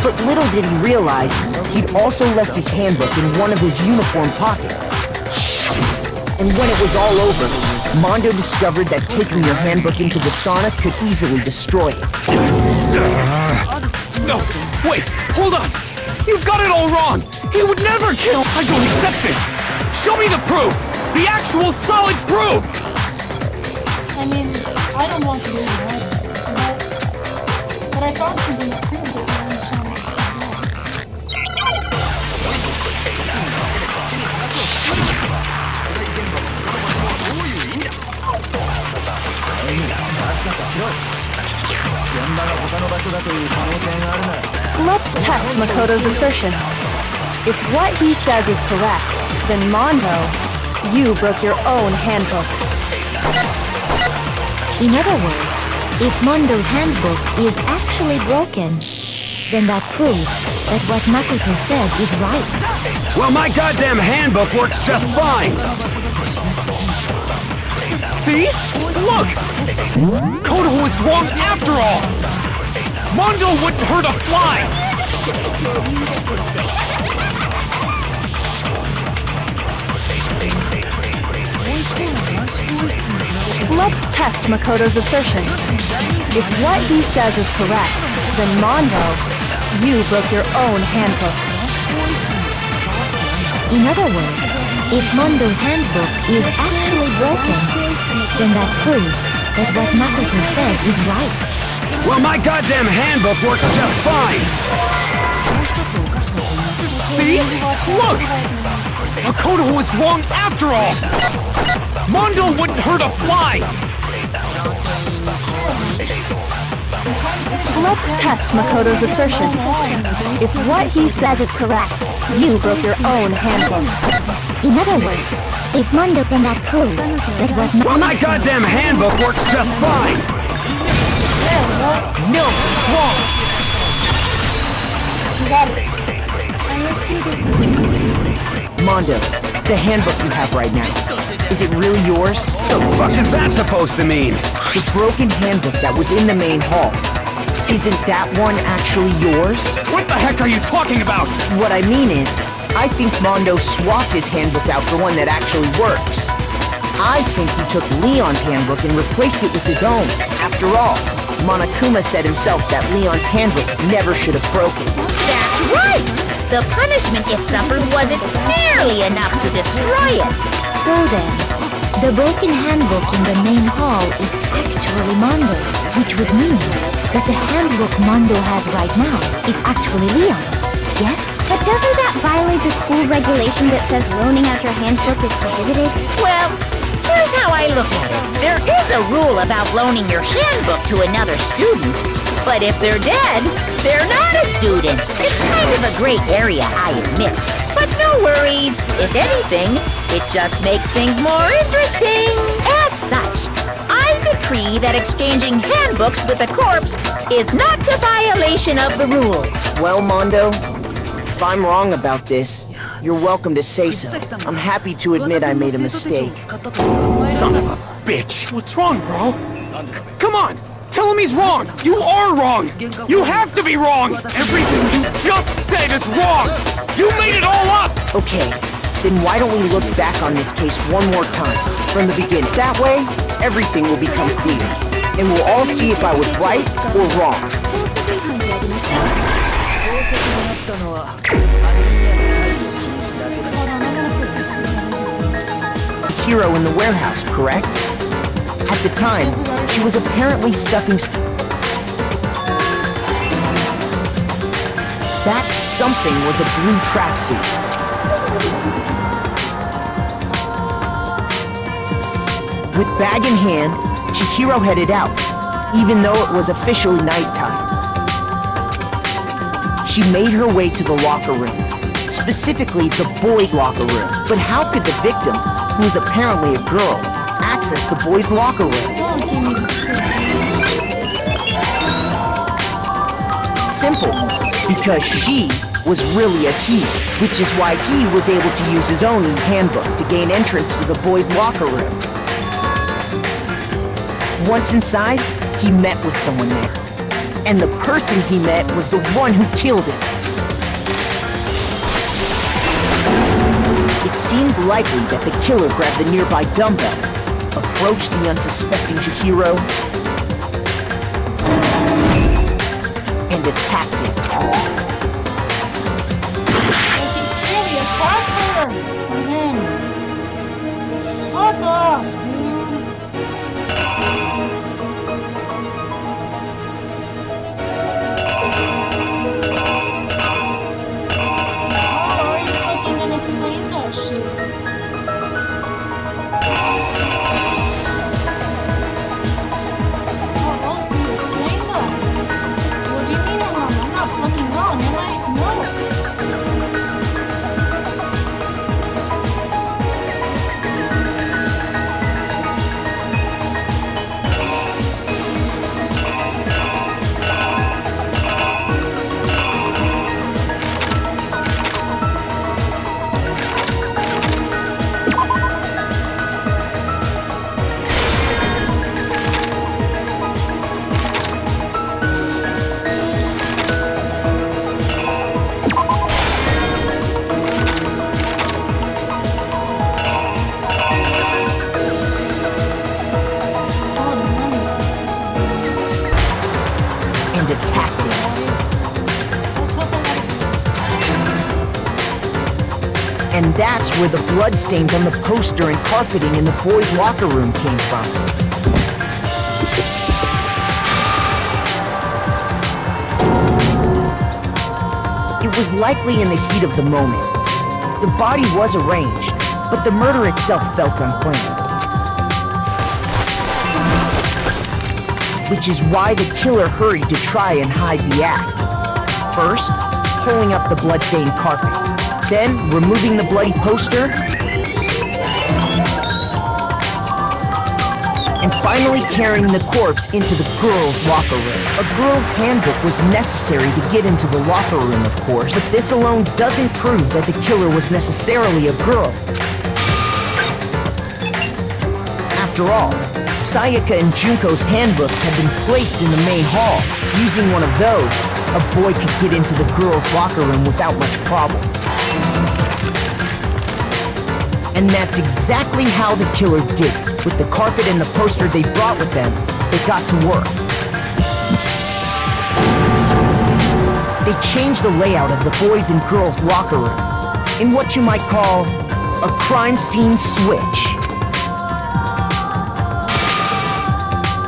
Speaker 7: But little did he realize, he'd also left his handbook in one of his uniform pockets. And when it was all over, Mondo discovered that taking your handbook into the sauna could easily destroy it.
Speaker 3: No, wait, hold on! You've got it all wrong! He would never kill! I don't accept this! Show me the proof! The actual solid proof!
Speaker 1: I mean, I don't want to do that, but I found something that proves it.
Speaker 6: Let's test Makoto's assertion. If what he says is correct, then Mondo, you broke your own handbook.
Speaker 10: In other words, if Mondo's handbook is actually broken, then that proves that what Makoto said is right.
Speaker 5: Well, my goddamn handbook works just fine!
Speaker 3: See? Look! Koto was wrong after all! Mondo wouldn't hurt a fly!
Speaker 6: Let's test Makoto's assertion. If what he says is correct, then Mondo, you broke your own handbook.
Speaker 10: In other words, if Mondo's handbook is actually broken, then that proves that what Makoto said is right.
Speaker 5: Well, my goddamn handbook works just fine!
Speaker 3: See? Look! Makoto was wrong after all! Mondo wouldn't hurt a fly!
Speaker 6: Let's test Makoto's assertion. If what he says is correct, you broke your own handbook.
Speaker 10: In other words, if Mondo then that proves that what
Speaker 5: Well, my goddamn handbook works just fine!
Speaker 7: No, it's wrong!
Speaker 1: You got it.
Speaker 7: Mondo, the handbook you have right now, is it really yours?
Speaker 5: The fuck is that supposed to mean?
Speaker 7: The broken handbook that was in the main hall. Isn't that one actually yours?
Speaker 3: What the heck are you talking about?
Speaker 7: What I mean is, I think Mondo swapped his handbook out for one that actually works. I think he took Leon's handbook and replaced it with his own. After all, Monokuma said himself that Leon's handbook never should have broken.
Speaker 2: That's right! The punishment it suffered wasn't nearly enough to destroy it.
Speaker 10: So then, the broken handbook in the main hall is actually Mondo's, which would mean that the handbook Mondo has right now is actually Leon's, yes?
Speaker 12: But doesn't that violate the school regulation that says loaning out your handbook is prohibited?
Speaker 2: Well, here's how I look at it. There is a rule about loaning your handbook to another student, but if they're dead, they're not a student. It's kind of a gray area, I admit. But no worries. If anything, it just makes things more interesting. As such, I decree decree that exchanging handbooks with a corpse is not a violation of the rules.
Speaker 7: Well, Mondo, if I'm wrong about this, you're welcome to say so. I'm happy to admit I made a mistake.
Speaker 3: Son of a bitch! What's wrong, bro? Come on! Tell him he's wrong! You are wrong! You have to be wrong! Everything you just said is wrong! You made it all up!
Speaker 7: Okay, then why don't we look back on this case one more time, from the beginning. That way, everything will become clear, and we'll all see if I was right or wrong. The hero in the warehouse, correct? At the time, she was apparently stuffing... That something was a blue tracksuit. With bag in hand, Chihiro headed out, even though it was officially nighttime. She made her way to the locker room, specifically the boys' locker room. But how could the victim, who is apparently a girl, access the boys' locker room? Simple, because she was really a he, which is why he was able to use his own handbook to gain entrance to the boys' locker room. Once inside, he met with someone there, and the person he met was the one who killed him. It seems likely that the killer grabbed the nearby dumbbell, approached the unsuspecting Chihiro, and attacked him.
Speaker 1: Fuck off, dude.
Speaker 7: And that's where the bloodstains on the poster and carpeting in the boys' locker room came from. It was likely in the heat of the moment. The body was arranged, but the murder itself felt unplanned. Which is why the killer hurried to try and hide the act. First, pulling up the bloodstained carpet. Then, removing the bloody poster. And finally carrying the corpse into the girls' locker room. A girl's handbook was necessary to get into the locker room, of course, but this alone doesn't prove that the killer was necessarily a girl. After all, Sayaka and Junko's handbooks had been placed in the main hall. Using one of those, a boy could get into the girls' locker room without much problem. And that's exactly how the killer did it. With the carpet and the poster they brought with them, they got to work. They changed the layout of the boys' and girls' locker room in what you might call a crime scene switch.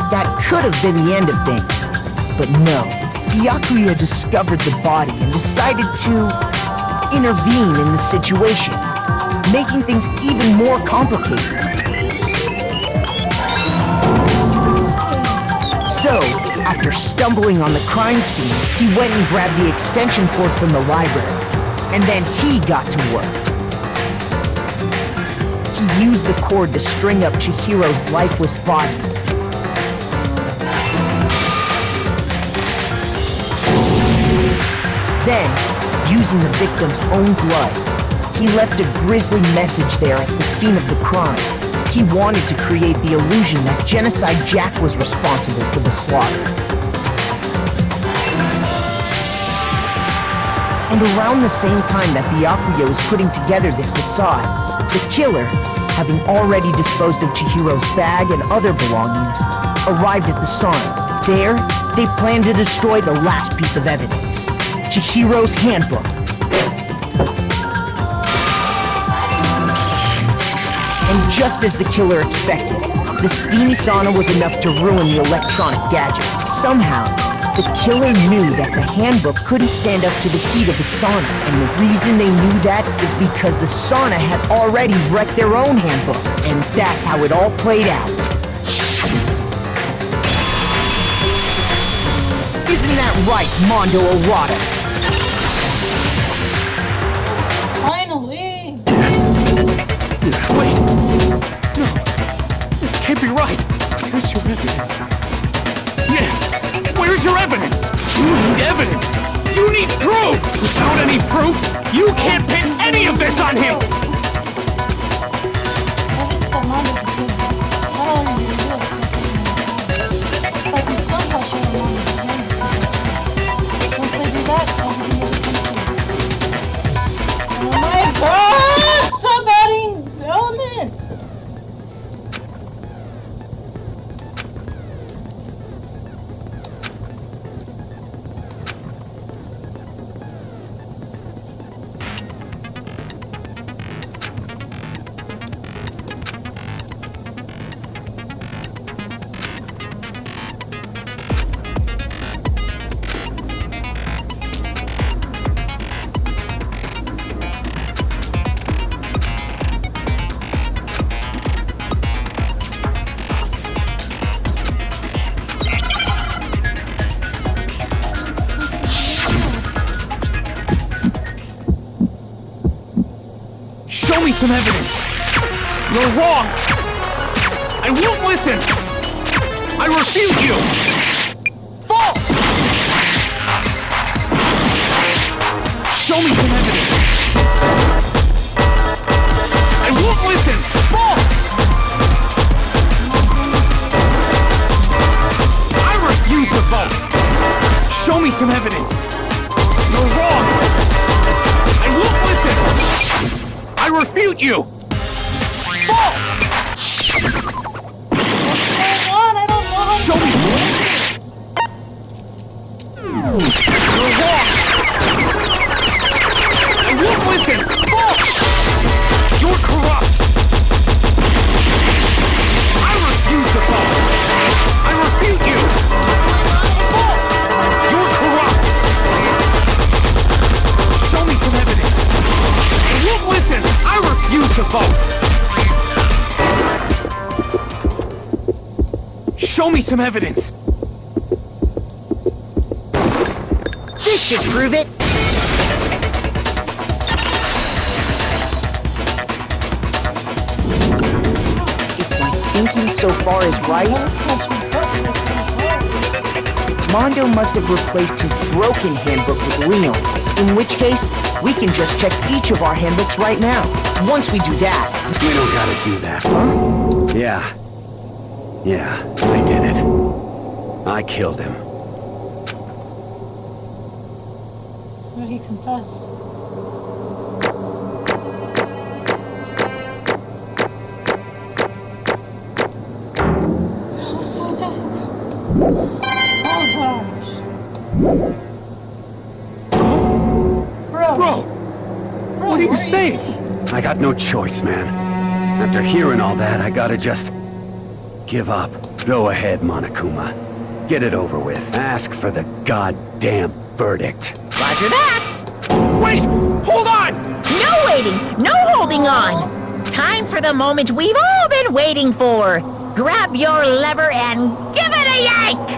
Speaker 7: That could have been the end of things, but no. Byakuya discovered the body and decided to intervene in the situation, making things even more complicated. So, after stumbling on the crime scene, he went and grabbed the extension cord from the library, and then he got to work. He used the cord to string up Chihiro's lifeless body, Then, using the victim's own blood, he left a grisly message there at the scene of the crime. He wanted to create the illusion that Genocide Jack was responsible for the slaughter. And around the same time that Byakuya was putting together this facade, the killer, having already disposed of Chihiro's bag and other belongings, arrived at the sauna. There, they planned to destroy the last piece of evidence, Chihiro's handbook. And just as the killer expected, the steamy sauna was enough to ruin the electronic gadget. Somehow, the killer knew that the handbook couldn't stand up to the heat of the sauna, and the reason they knew that is because the sauna had already wrecked their own handbook, and that's how it all played out. Isn't that right, Mondo Arata?
Speaker 1: Finally!
Speaker 4: Wait! No! This can't be right! Where's your evidence? Yeah! Where's your evidence? You need evidence! You need proof! Without any proof, you can't pin any of this on him!
Speaker 1: Oh my god! Stop adding elements!
Speaker 4: Show me some evidence! You're wrong! I won't listen! I refute you! False! Show me some evidence! I won't listen! False! I refuse to vote! Show me some evidence! You're wrong! I won't listen! I refute you! False!
Speaker 1: What's going on? I don't know how
Speaker 4: Show me! You're wrong! I won't listen! False! You're corrupt! I refuse to vote! I refute you! False! You're corrupt! Show me some evidence! I won't listen! I refuse to vote! Show me some evidence!
Speaker 7: This should prove it! If my thinking so far is right, Mondo must have replaced his broken handbook with Leon's, in which case, we can just check each of our handbooks right now. Once we do that...
Speaker 5: We don't gotta do that.
Speaker 7: Huh?
Speaker 5: Yeah, I did it. I killed him.
Speaker 1: So he confessed. That was so difficult. Oh gosh.
Speaker 4: Bro! What are you saying?
Speaker 5: I got no choice, man. After hearing all that, I gotta just... give up. Go ahead, Monokuma. Get it over with. Ask for the goddamn verdict.
Speaker 2: Roger that!
Speaker 4: Wait! Hold on!
Speaker 2: No waiting! No holding on! Time for the moment we've all been waiting for! Grab your lever and give it a yank!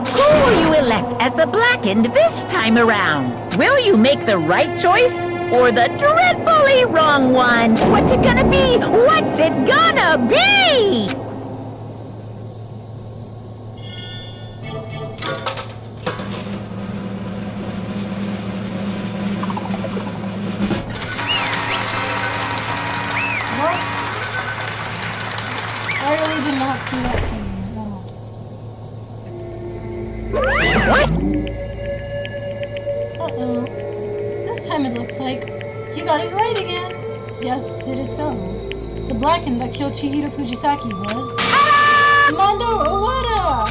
Speaker 2: Who will you elect as the Blackened this time around? Will you make the right choice or the dreadfully wrong one? What's it gonna be? What's it gonna be?
Speaker 1: not see that coming at all.
Speaker 2: What?
Speaker 1: Uh-oh. This time it looks like you got it right again. Yes, it is so. The Blackened that killed Chihiro Fujisaki was... Mondo Owada!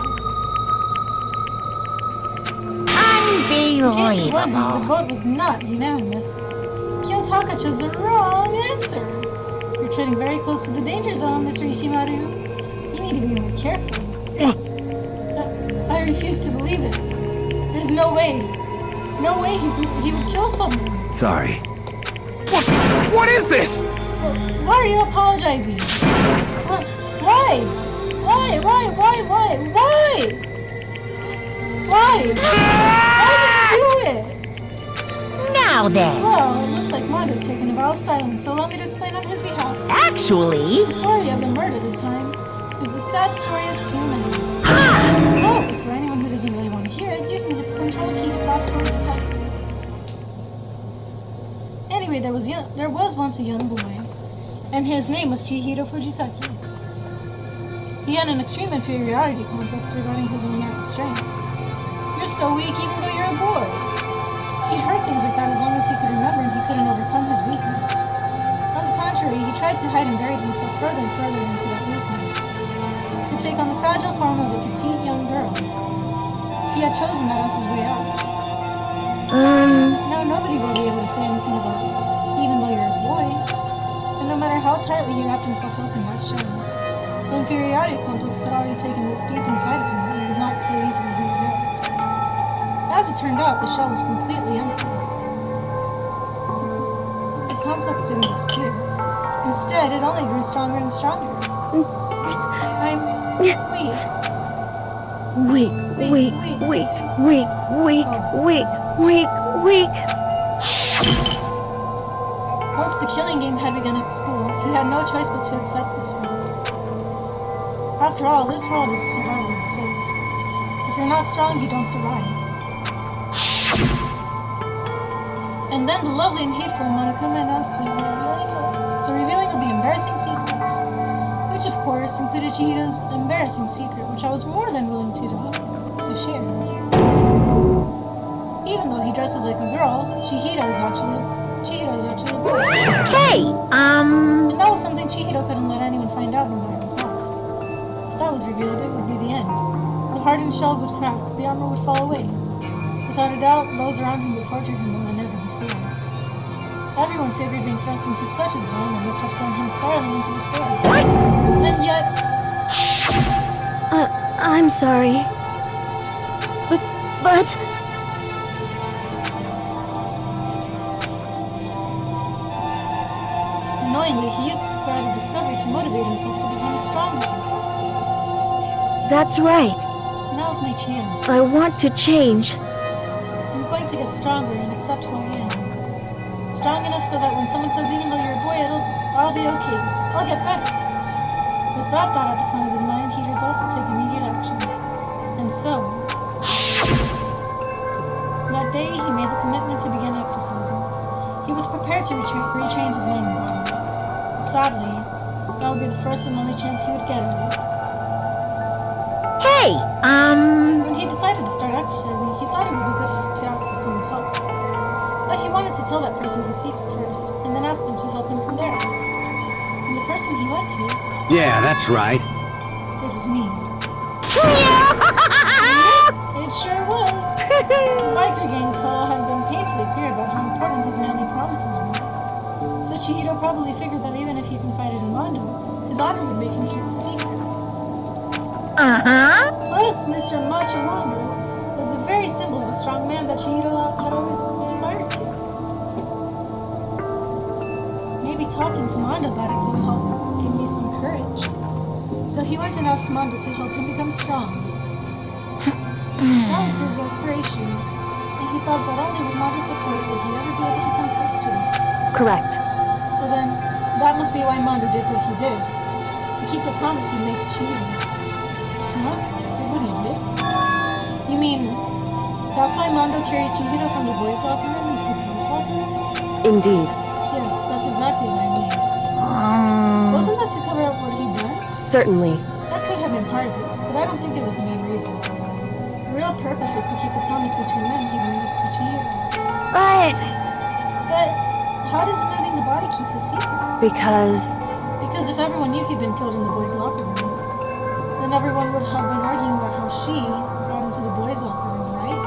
Speaker 1: In case you're wondering, the
Speaker 2: Unbelievable.
Speaker 1: vote was not unanimous. Kiyotaka chose the wrong answer. You're treading very close to the danger zone, Mr. Ishimaru. You need to be more careful. I refuse to believe it. There's no way. No way he would kill someone.
Speaker 5: Sorry.
Speaker 3: What is this?
Speaker 1: Why are you apologizing? Why? Why? Why? Why? Why? Why? Why did you do it?
Speaker 2: Now then.
Speaker 1: Well, it looks like Mondo's taken a vow of silence, so allow me to explain on his behalf.
Speaker 2: Actually...
Speaker 1: The story of the murder this time is the sad story of two men. Oh, but for anyone who doesn't really want to hear it, you can hit the control key to fast forward the text. Anyway, there was once a young boy, and his name was Chihiro Fujisaki. He had an extreme inferiority complex regarding his own lack of strength. You're so weak even though you're a boy. He heard things like that as long as he could remember, and he couldn't overcome his weakness. On the contrary, he tried to hide and bury himself further and further into that weakness, to take on the fragile form of a petite young girl. He had chosen that as his way out. Now nobody will be able to say anything about it, even though you're a boy. And no matter how tightly he wrapped himself up in that shell, the inferiority complex had already taken root deep inside of him, and it was not so easily rooted out. As it turned out, the shell was completely empty. The complex didn't disappear. Instead, it only grew stronger and stronger. I'm weak.
Speaker 6: Weak.
Speaker 1: Once the killing game had begun at the school, he had no choice but to accept this world. After all, this world is survival of the fittest. If you're not strong, you don't survive. And then the lovely and hateful Monokuma announced the revealing of the embarrassing secrets, which of course included Chihiro's embarrassing secret, which I was more than willing to share. Even though he dresses like a girl, Chihiro is actually a boy.
Speaker 2: Hey,
Speaker 1: And that was something Chihiro couldn't let anyone find out no matter the cost. If that was revealed, it would be the end. The hardened shell would crack, the armor would fall away. Without a doubt, those around him would torture him more than ever before. Everyone figured being thrust into such a dilemma must have sent him spiraling into despair.
Speaker 2: What?
Speaker 1: And yet...
Speaker 6: I'm sorry. But...
Speaker 1: Annoyingly, he used the threat of discovery to motivate himself to become stronger.
Speaker 6: That's right.
Speaker 1: Now's my chance.
Speaker 6: I want to change.
Speaker 1: I'm going to get stronger and accept who I am. Strong enough so that when someone says even though you're a boy, I'll be okay. I'll get better. With that thought at the front of his mind, he resolved to take immediate action. And so... that day, he made the commitment to begin exercising. He was prepared to retrain his mind and body. But sadly, that would be the first and only chance he would get at it.
Speaker 2: Hey,
Speaker 1: When he decided to start exercising, he thought it would be good to ask for someone's help. But he wanted to tell that person his secret first, and then ask them to help him from there. And the person he went to...
Speaker 5: Yeah, that's right.
Speaker 1: It was me. It sure was. The biker gang fellow had been painfully clear about how important his manly promises were. So Chihiro probably figured that even if he confided in Mondo, his honor would make him keep the secret.
Speaker 2: uh-huh.
Speaker 1: Plus, Mr. Macho Mondo was the very symbol of a strong man that Chihiro had always aspired to. Maybe talking to Mondo about it would help give me some courage. So he went and asked Mondo to help him become strong. That was his aspiration, and he thought that only with Mondo's support would he ever be able to come close to it.
Speaker 6: Correct.
Speaker 1: So then, that must be why Mondo did what he did, to keep the promise he made to Chihiro. Huh? Did what he did? You mean, that's why Mondo carried Chihiro from the boys' locker room into the girls' locker room?
Speaker 6: Indeed.
Speaker 1: Yes, that's exactly what I mean. Wasn't that to cover up what he'd done?
Speaker 6: Certainly.
Speaker 1: That could have been part of it, but I don't think it was the main reason. The real purpose was to keep the promise between them he made to Chihiro.
Speaker 12: But
Speaker 1: how does looting the body keep a secret?
Speaker 6: Because
Speaker 1: if everyone knew he'd been killed in the boys' locker room, then everyone would have been arguing about how she got into the boys' locker room, right?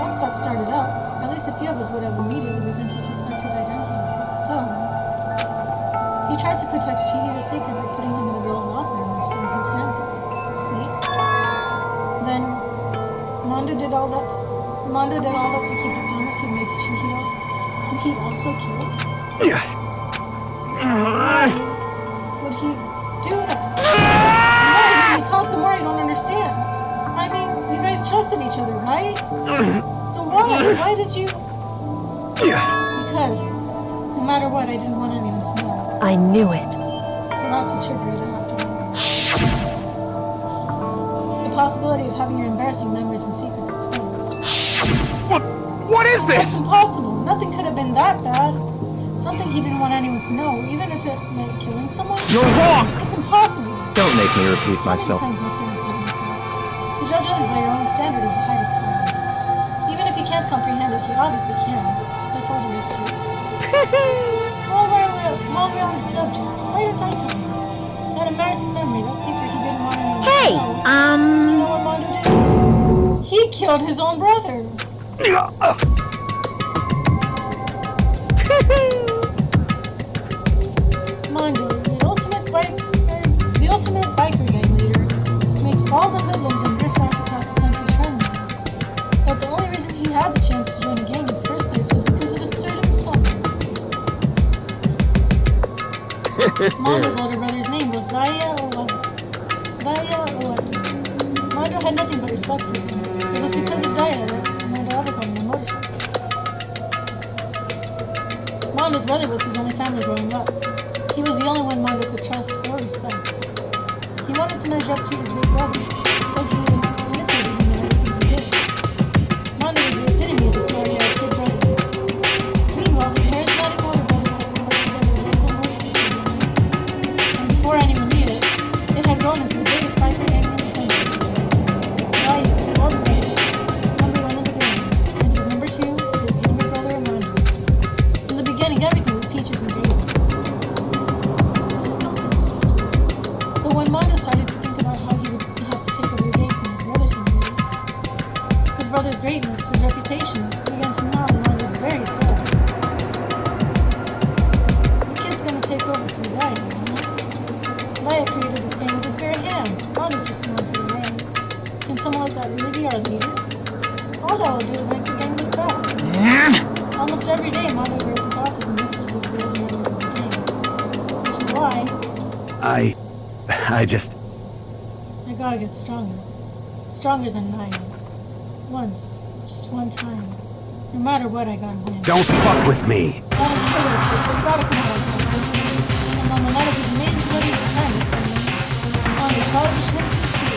Speaker 1: Once that started up, at least a few of us would have immediately begun to suspect his identity. So, he tried to protect Chihiro's secret by putting him in the girls' locker room and stealing his handbook. See? Then, Mondo did all that to keep the promise he made to Chihiro, who he also killed. Why would he do that? The more you talk, the more I don't understand. I mean, you guys trusted each other, right? So why? Why did you? Because no matter what, I didn't want anyone to know.
Speaker 6: I knew it.
Speaker 1: So that's what triggered it after all. The possibility of having your embarrassing memories and secrets exposed.
Speaker 3: What is this?
Speaker 1: That's impossible. Nothing could have been that bad. Something he didn't want anyone to know, even if it meant killing someone.
Speaker 3: You're wrong!
Speaker 1: It's impossible.
Speaker 9: Don't make me repeat myself.
Speaker 1: To judge others by your own standard is the height of folly. Even if he can't comprehend it, he obviously can. That's all there is to it. While we're on the subject, why didn't I tell you? That embarrassing memory, that secret he didn't want anyone to know. You know what Mondo did? He killed his own brother. Mondo, the ultimate biker gang leader, makes all the hoodlums and riffraff across the country tremble. But the only reason he had the chance to join a gang in the first place was because of a certain someone. Mondo's older brother's name was Daya Owawa. Mondo had nothing but respect for him. It was because of Daya that Mondo ever got on a motorcycle. Mondo's brother was his only family growing up. He was the only one Mondo could trust or respect. He wanted to measure up to his big brother, so he imitated him in everything he did. Mondo was the epitome of the story-eyed kid brother. Meanwhile, the charismatic older brother had put together a local motorcycle gang. And before anyone knew it, it had grown into the biggest biker gang in the country. Daya, the older brother, number one in the gang, and his number two, his younger brother Mondo. In the beginning, everything was peaches and gravy. But when Mondo started to think about how he would have to take over the game from his brother's memory, his brother's greatness, his reputation, began to gnaw and Mondo was very sad. The kid's gonna take over for Daya, you know? Daya created this game with his bare hands. Mondo's just the one for the ride. Can someone like that really be our leader? All that will do is make the gang look bad. Almost every day, Mondo heard the gossip and whispers of the other members of the gang. Which is why
Speaker 5: I
Speaker 1: gotta get stronger. Stronger than Naya. Once. Just one time. No matter what, I gotta win.
Speaker 5: don't fuck with me.
Speaker 1: And on the night of his amazing bloody retirement ceremony, on the childish him to see.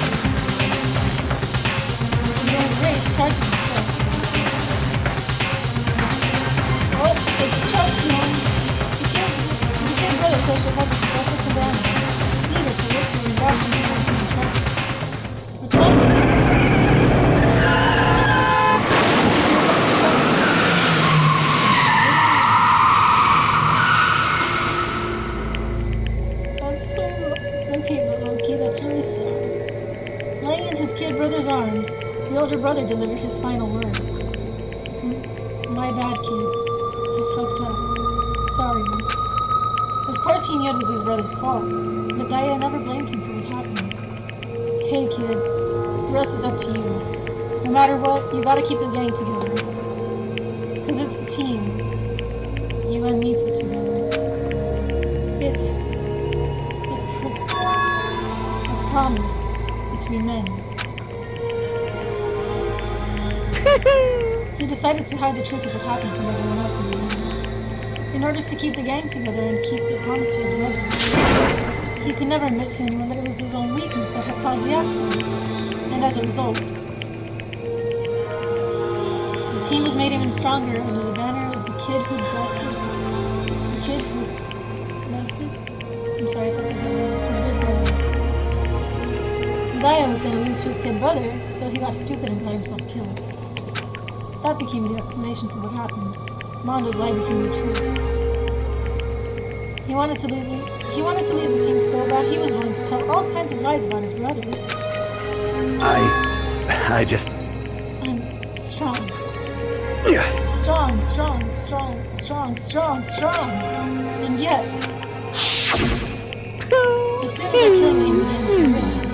Speaker 1: The young Grace tried to distress him. Oh, it's just him. The kid brother pushed ahead with reckless abandon. Neither for victory and dashed him into the truck. But suddenly, that's really sad. Laying in his kid brother's arms, the older brother delivered his final words. My bad, kid. I fucked up. Sorry. Of course he knew it was his brother's fault, but Daya never blamed him for what happened. Hey, kid. The rest is up to you. No matter what, you gotta keep the gang together. Because it's the team you and me put together. It's promise between men. He decided to hide the truth of what happened from everyone else in the room. In order to keep the gang together and keep the promise to his brother, he could never admit to anyone that it was his own weakness that had caused the accident. And as a result, the team was made even stronger under the banner of the kid who bested. I'm sorry if I said that wrong. His big brother. Diane was going to lose to his kid brother, so he got stupid and got himself killed. That became the explanation for what happened. Mondo's lie became the truth. He wanted to leave the team so bad he was willing to tell all kinds of lies about his brother.
Speaker 5: I just...
Speaker 1: I'm strong.
Speaker 5: Yeah.
Speaker 1: Strong. And yet... As soon as I killed him, he realized.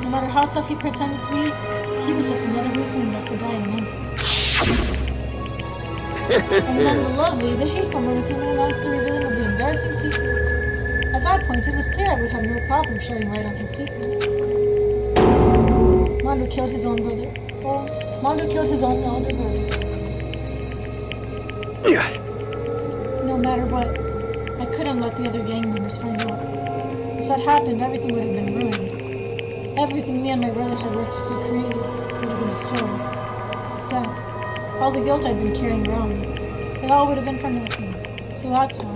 Speaker 1: No matter how tough he pretended to be, he was just another weakling that could die in an instant. And then the lovely, the hateful Monokuma announced the revealing of the embarrassing secret. At that point, it was clear I would have no problem shedding light on his secret. Mondo killed his own brother. Well, Mondo killed his own elder brother. No matter what, I couldn't let the other gang members find out. If that happened, everything would have been ruined. Everything me and my brother had worked to create would have been destroyed. His death. All the guilt I'd been carrying around. It all would have been for nothing. So that's why.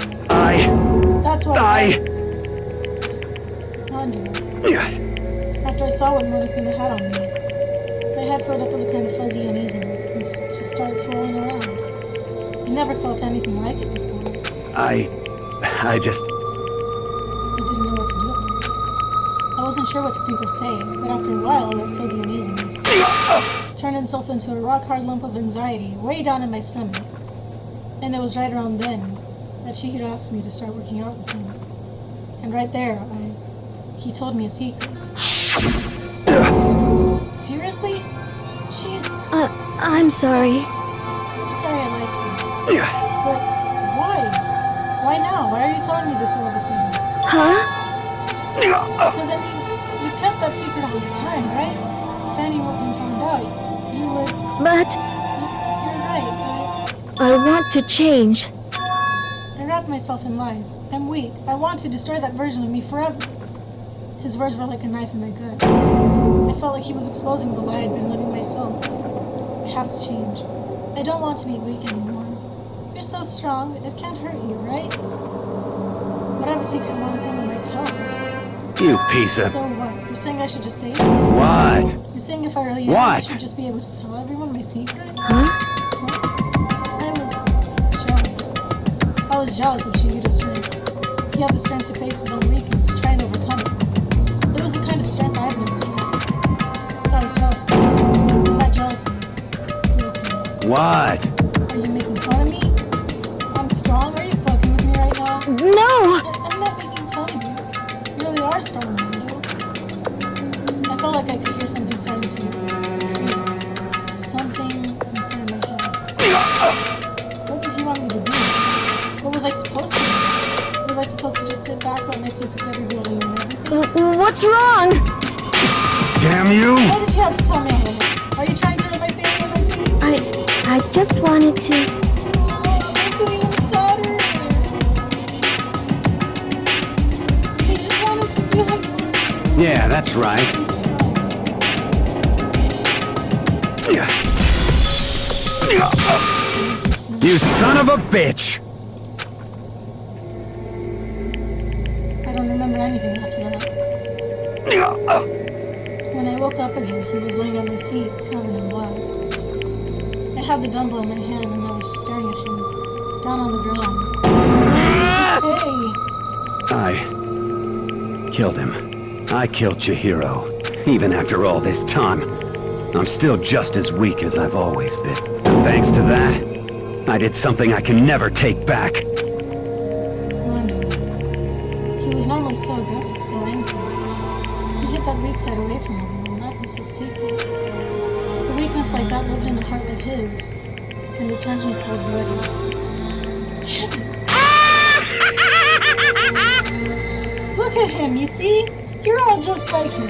Speaker 1: Mondo. After I saw what Monokuma had on me, my head filled up with a kind of fuzzy uneasiness and just started swirling around. I never felt anything like it before.
Speaker 5: I just...
Speaker 1: I didn't know what to do. I wasn't sure what to think or say, but after a while, that fuzzy uneasiness turned itself into a rock-hard lump of anxiety way down in my stomach. And it was right around then that Chihiro asked me to start working out with him. And right there, he told me a secret. Seriously? Jeez.
Speaker 6: I'm sorry.
Speaker 1: I'm sorry I lied to you. But why? Why now? Why are you telling me this all of a sudden?
Speaker 6: Huh?
Speaker 1: Because, I mean, you've kept that secret all this time, right? If anyone found out, you would...
Speaker 6: But...
Speaker 1: You're right,
Speaker 6: I want to change.
Speaker 1: I wrapped myself in lies. I'm weak. I want to destroy that version of me forever. His words were like a knife in my gut. I felt like he was exposing the lie I'd been living myself. I have to change. I don't want to be weak anymore. You're so strong, it can't hurt you, right? Whatever secret Monokuma might tell us.
Speaker 5: You piece of...
Speaker 1: So what? You're saying I should just say it?
Speaker 5: What?
Speaker 1: You're saying if I really am, I should just be able to tell everyone my secret?
Speaker 6: Huh?
Speaker 1: I was jealous of Chihiro's strength. He had the strength to face his own weakness to try and overcome it. It was the kind of strength I've never had. So I was jealous of him. That jealousy.
Speaker 5: What?
Speaker 1: Are you making fun of me? I'm strong? Are you fucking with me right now?
Speaker 6: No!
Speaker 1: I'm not making fun of you. You really are strong, Mondo. I felt like I could hear something starting to something inside my head. What did he want me to do? What was I supposed to do? Was I supposed to just sit back, let my secret get revealed and everything?
Speaker 6: What's wrong?
Speaker 5: Damn you!
Speaker 1: Why did you have to tell me all of it? Are you trying to rub my face in my face?
Speaker 6: I just wanted to...
Speaker 1: It's even sadder. He just wanted to be like...
Speaker 5: Yeah, that's right. You son of a bitch!
Speaker 1: I don't remember anything after that. When I woke up again, he was laying at my feet, covered in blood. I had the dumbbell in my hand and I was just staring at him, down on the ground. Hey!
Speaker 5: I killed him. I killed Chihiro. Even after all this time, I'm still just as weak as I've always been. And thanks to that, I did something I can never take back.
Speaker 1: Mondo. He was normally so aggressive, so angry. He hid that weak side away from everyone. That was his secret. A weakness like that lived in a heart like his, and it turned him cold-blooded. Damn it! Look at him, you see? You're all just like him.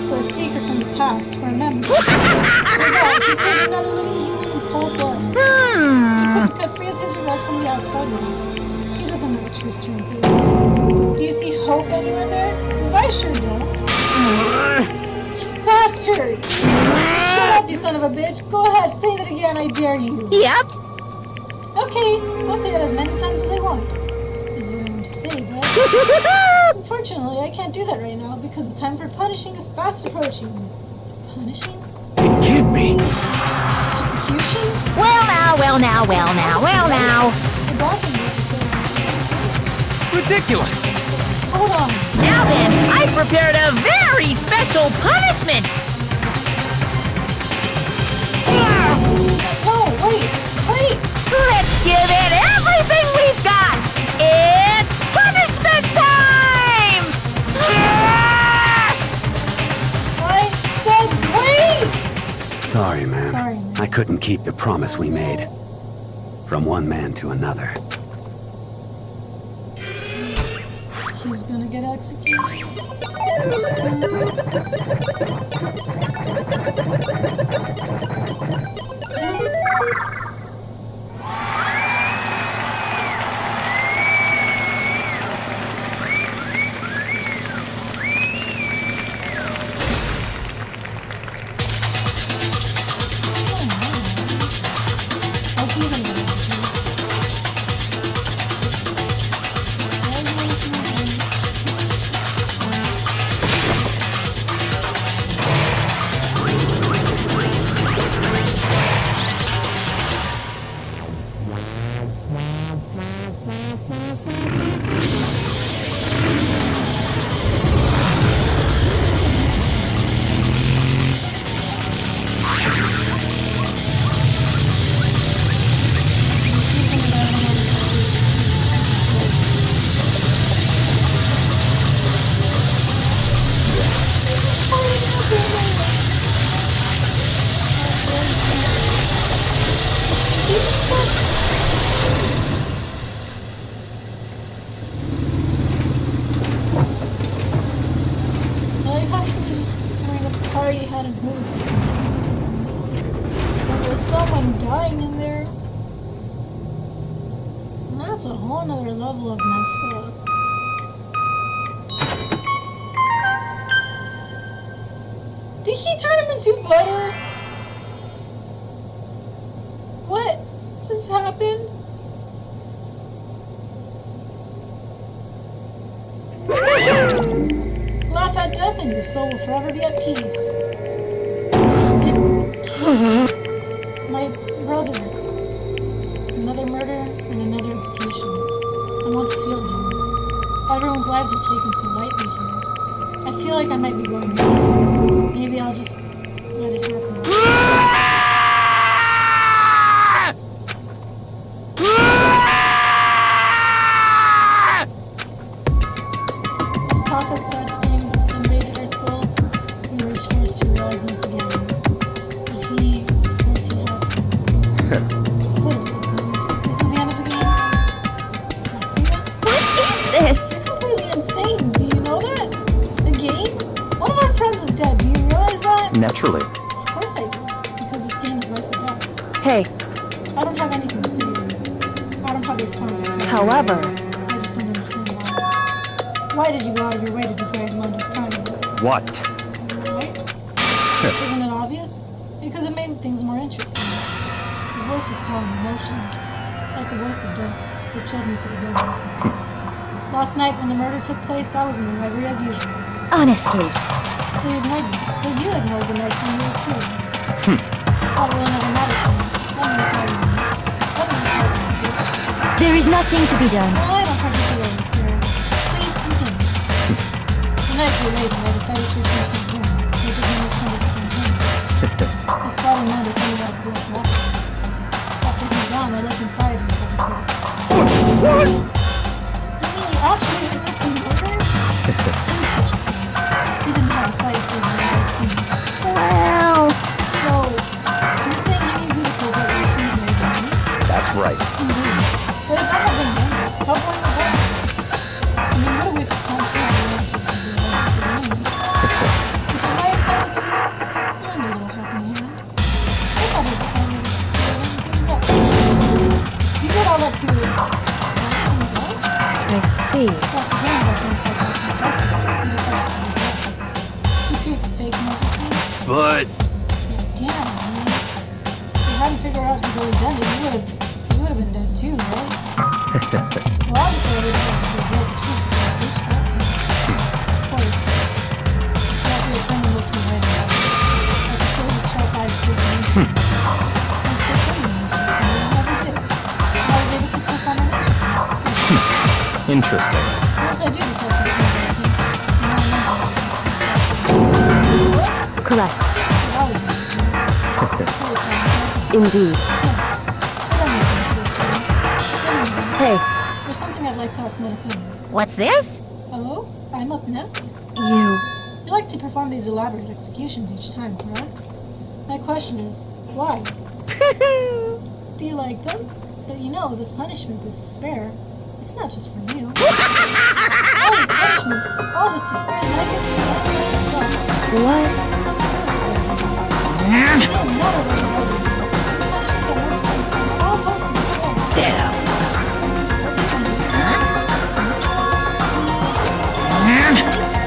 Speaker 1: For a secret from the past, for a memory. For that, he killed another living human in cold blood. He couldn't cut free of his revenge from the outside world. He doesn't know what true strength is. Do you see hope anywhere there? Because I sure don't. Bastard! Shut up, you son of a bitch. Go ahead, say that again, I dare you.
Speaker 6: Yep.
Speaker 1: Okay, I'll say that as many times as I want. Is what I want to say, but... Unfortunately, I can't do that right now because the time for punishing is fast approaching. Punishing?
Speaker 13: It can't be.
Speaker 1: Execution?
Speaker 2: Well now, well now, well now, well now.
Speaker 1: The blocking episode.
Speaker 4: Ridiculous!
Speaker 1: Hold on.
Speaker 2: Now then, I prepared a very special punishment.
Speaker 1: No, wait.
Speaker 2: Let's give it everything we've got. It's punishment time!
Speaker 1: I said wait!
Speaker 5: Sorry, man.
Speaker 1: Sorry.
Speaker 5: I couldn't keep the promise we made. From one man to another.
Speaker 1: He's gonna get executed. How's he gonna get executed? That's a whole nother level of messed up. Did he turn him into butter? What just happened? Laugh at death and your soul will forever be at peace. My brother. Another murder and another execution. I want to feel him. Everyone's lives are taken so lightly here. I feel like I might be going mad. Maybe I'll just let it happen. As Taka starts getting invaded our skulls, we reach first to realize once again that he, of course, he had to. What a disappointment. This is the end of the game.
Speaker 12: What is this?
Speaker 1: It's completely insane. Do you know that? The game? One of our friends is dead. Do you realize that?
Speaker 9: Naturally.
Speaker 1: Of course I do. Because this game is life or death.
Speaker 6: Hey,
Speaker 1: I don't have anything to say to you. I don't have responses.
Speaker 6: however,
Speaker 1: I just don't understand why. Why did you go out of your way to disguise Mondo's crime?
Speaker 9: What?
Speaker 1: Right? Isn't it obvious? Because it made things more interesting. His voice was calm and emotionless, like the voice of death, that chilled me to the bone. Last night, when the murder took place, I was in the library as usual.
Speaker 10: Honestly.
Speaker 1: So you ignored me. So you ignored the notes from you too. Thought it really never mattered to me. Let me call you not. Let me call you too.
Speaker 10: There is nothing to be done.
Speaker 1: Well, I don't particularly care. Please continue. The night grew late and I decided to return to my room, which is almost 100 from home. I spotted Amanda coming out of the glass locker. After he was gone, I looked inside and saw the face. What? You mean you actually witnessed the murder? He was such a fool. He didn't have a sight for me when I had seen him.
Speaker 10: Well...
Speaker 1: So, you're saying you knew who the culprit was from the very beginning?
Speaker 9: That's right.
Speaker 1: Indeed. But if I had been younger, how far was that? I mean, what a waste of time to have the answer to the room. Which is why I decided to lend a little helping hand. I thought it would be things up. You did all that to things up?
Speaker 6: I see.
Speaker 1: So after hearing about things like that, you decided to use that. You create the fake notices.
Speaker 5: But...
Speaker 1: Damn, man. If you hadn't figured out who's really done it, you would have been dead too, right? Well, obviously I would have been dead too.
Speaker 9: Interesting.
Speaker 1: Yes, I do detect something.
Speaker 6: Correct.
Speaker 1: That was
Speaker 6: Indeed. Hey,
Speaker 1: There's something I'd like to ask Monokuma.
Speaker 2: What's this?
Speaker 1: Hello? I'm up next.
Speaker 6: you...
Speaker 1: You like to perform these elaborate executions each time, correct? My question is, why? Do you like them? But you know, this punishment, this despair, it's not just for you. All this punishment, all this despair is like it.
Speaker 6: What?
Speaker 2: Damn.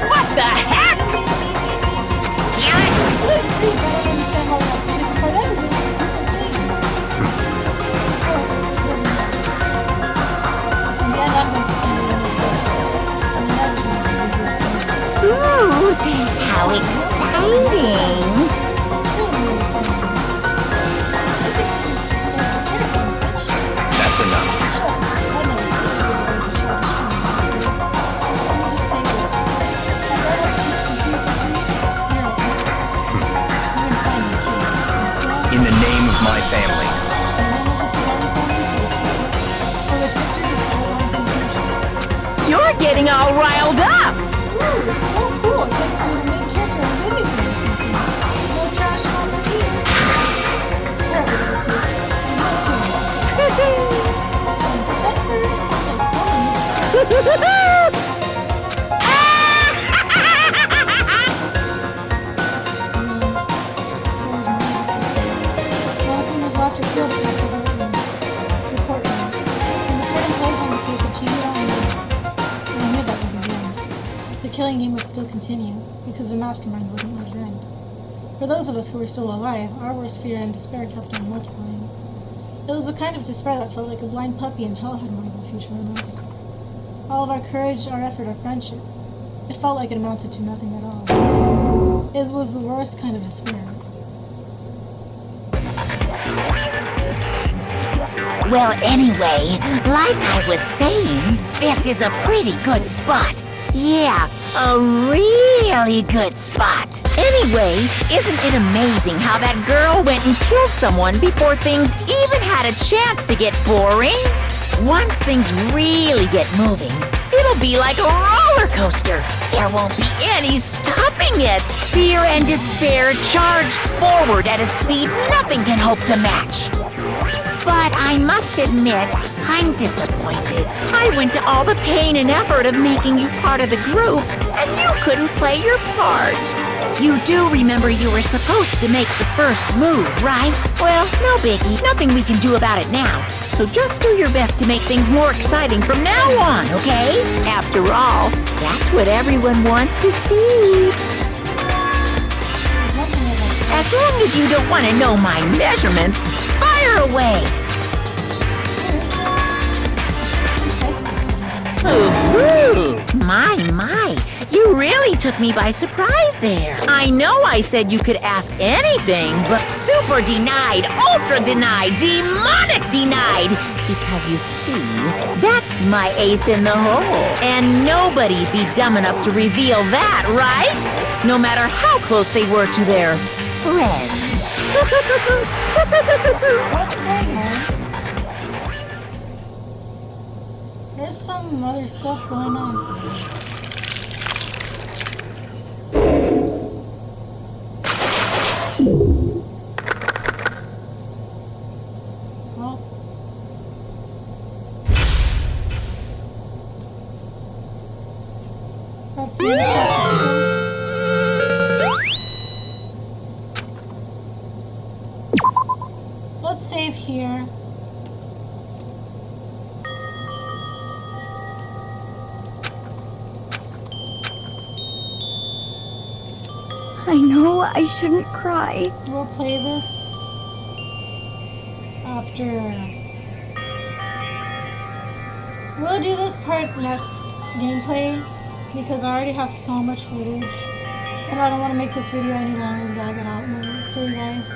Speaker 2: What the heck? Damn it! Ooh, how exciting!
Speaker 9: That's enough. In the name of my family.
Speaker 2: You're getting all riled up!
Speaker 1: Ooh, so cool. It's like I'm the main character of a video game or something. No trash on the key. Swear to you. Monokuma's laughter filled across the courtroom. The curtain closed on the case of Chihiro and I knew that wasn't the end. The killing game would still continue, because the mastermind wouldn't let her end. For those of us who were still alive, our worst fear and despair kept on multiplying. It was the kind of despair that felt like a blind puppy in hell had more of a future than us. All of our courage, our effort, our friendship, it felt like it amounted to nothing at all. It was the worst kind of despair.
Speaker 2: Well, anyway, like I was saying, this is a pretty good spot. Yeah, a really good spot. Anyway, isn't it amazing how that girl went and killed someone before things even had a chance to get boring? Once things really get moving, it'll be like a roller coaster. There won't be any stopping it. Fear and despair charge forward at a speed nothing can hope to match. But I must admit, I'm disappointed. I went to all the pain and effort of making you part of the group, and you couldn't play your part. You do remember you were supposed to make the first move, right? Well, no biggie. Nothing we can do about it now. So just do your best to make things more exciting from now on, okay? After all, that's what everyone wants to see. As long as you don't want to know my measurements, fire away! Ooh, my, you really took me by surprise there. I know I said you could ask anything, but super denied, ultra denied, demonic denied. Because you see, that's my ace in the hole. And nobody'd be dumb enough to reveal that, right? No matter how close they were to their friends.
Speaker 1: What's going on? There's some other stuff going on. Well. That's the Let's save here.
Speaker 12: I know I shouldn't cry.
Speaker 1: We'll play this after. We'll do this part next gameplay because I already have so much footage and I don't want to make this video any longer and drag it out more for you guys.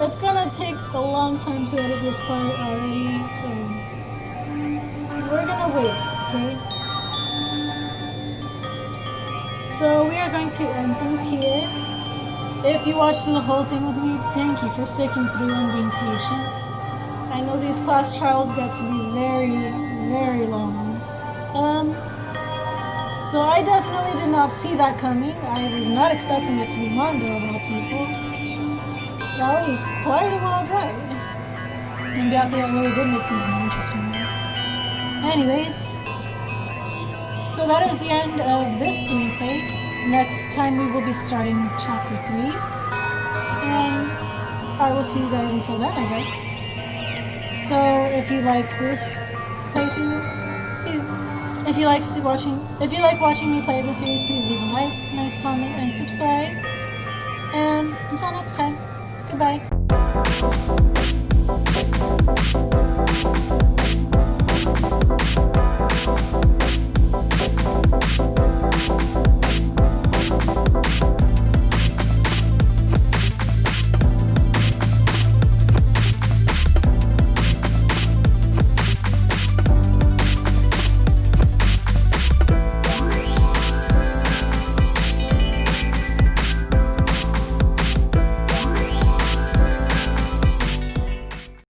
Speaker 1: It's gonna take a long time to edit this part already, so we're gonna wait, Okay. So we are going to end things here. If you watched the whole thing with me, thank you for sticking through and being patient. I know these class trials get to be very, very long. So I definitely did not see that coming. I was not expecting it to be manga of all people. That was quite a wild ride. And Byakuya really did make things more interesting. Anyways, so that is the end of this gameplay. Next time we will be starting chapter 3. And I will see you guys until then, I guess. So if you like this playthrough, please, if you like watching me play the series, please leave a like, nice comment, and subscribe. And until next time, goodbye.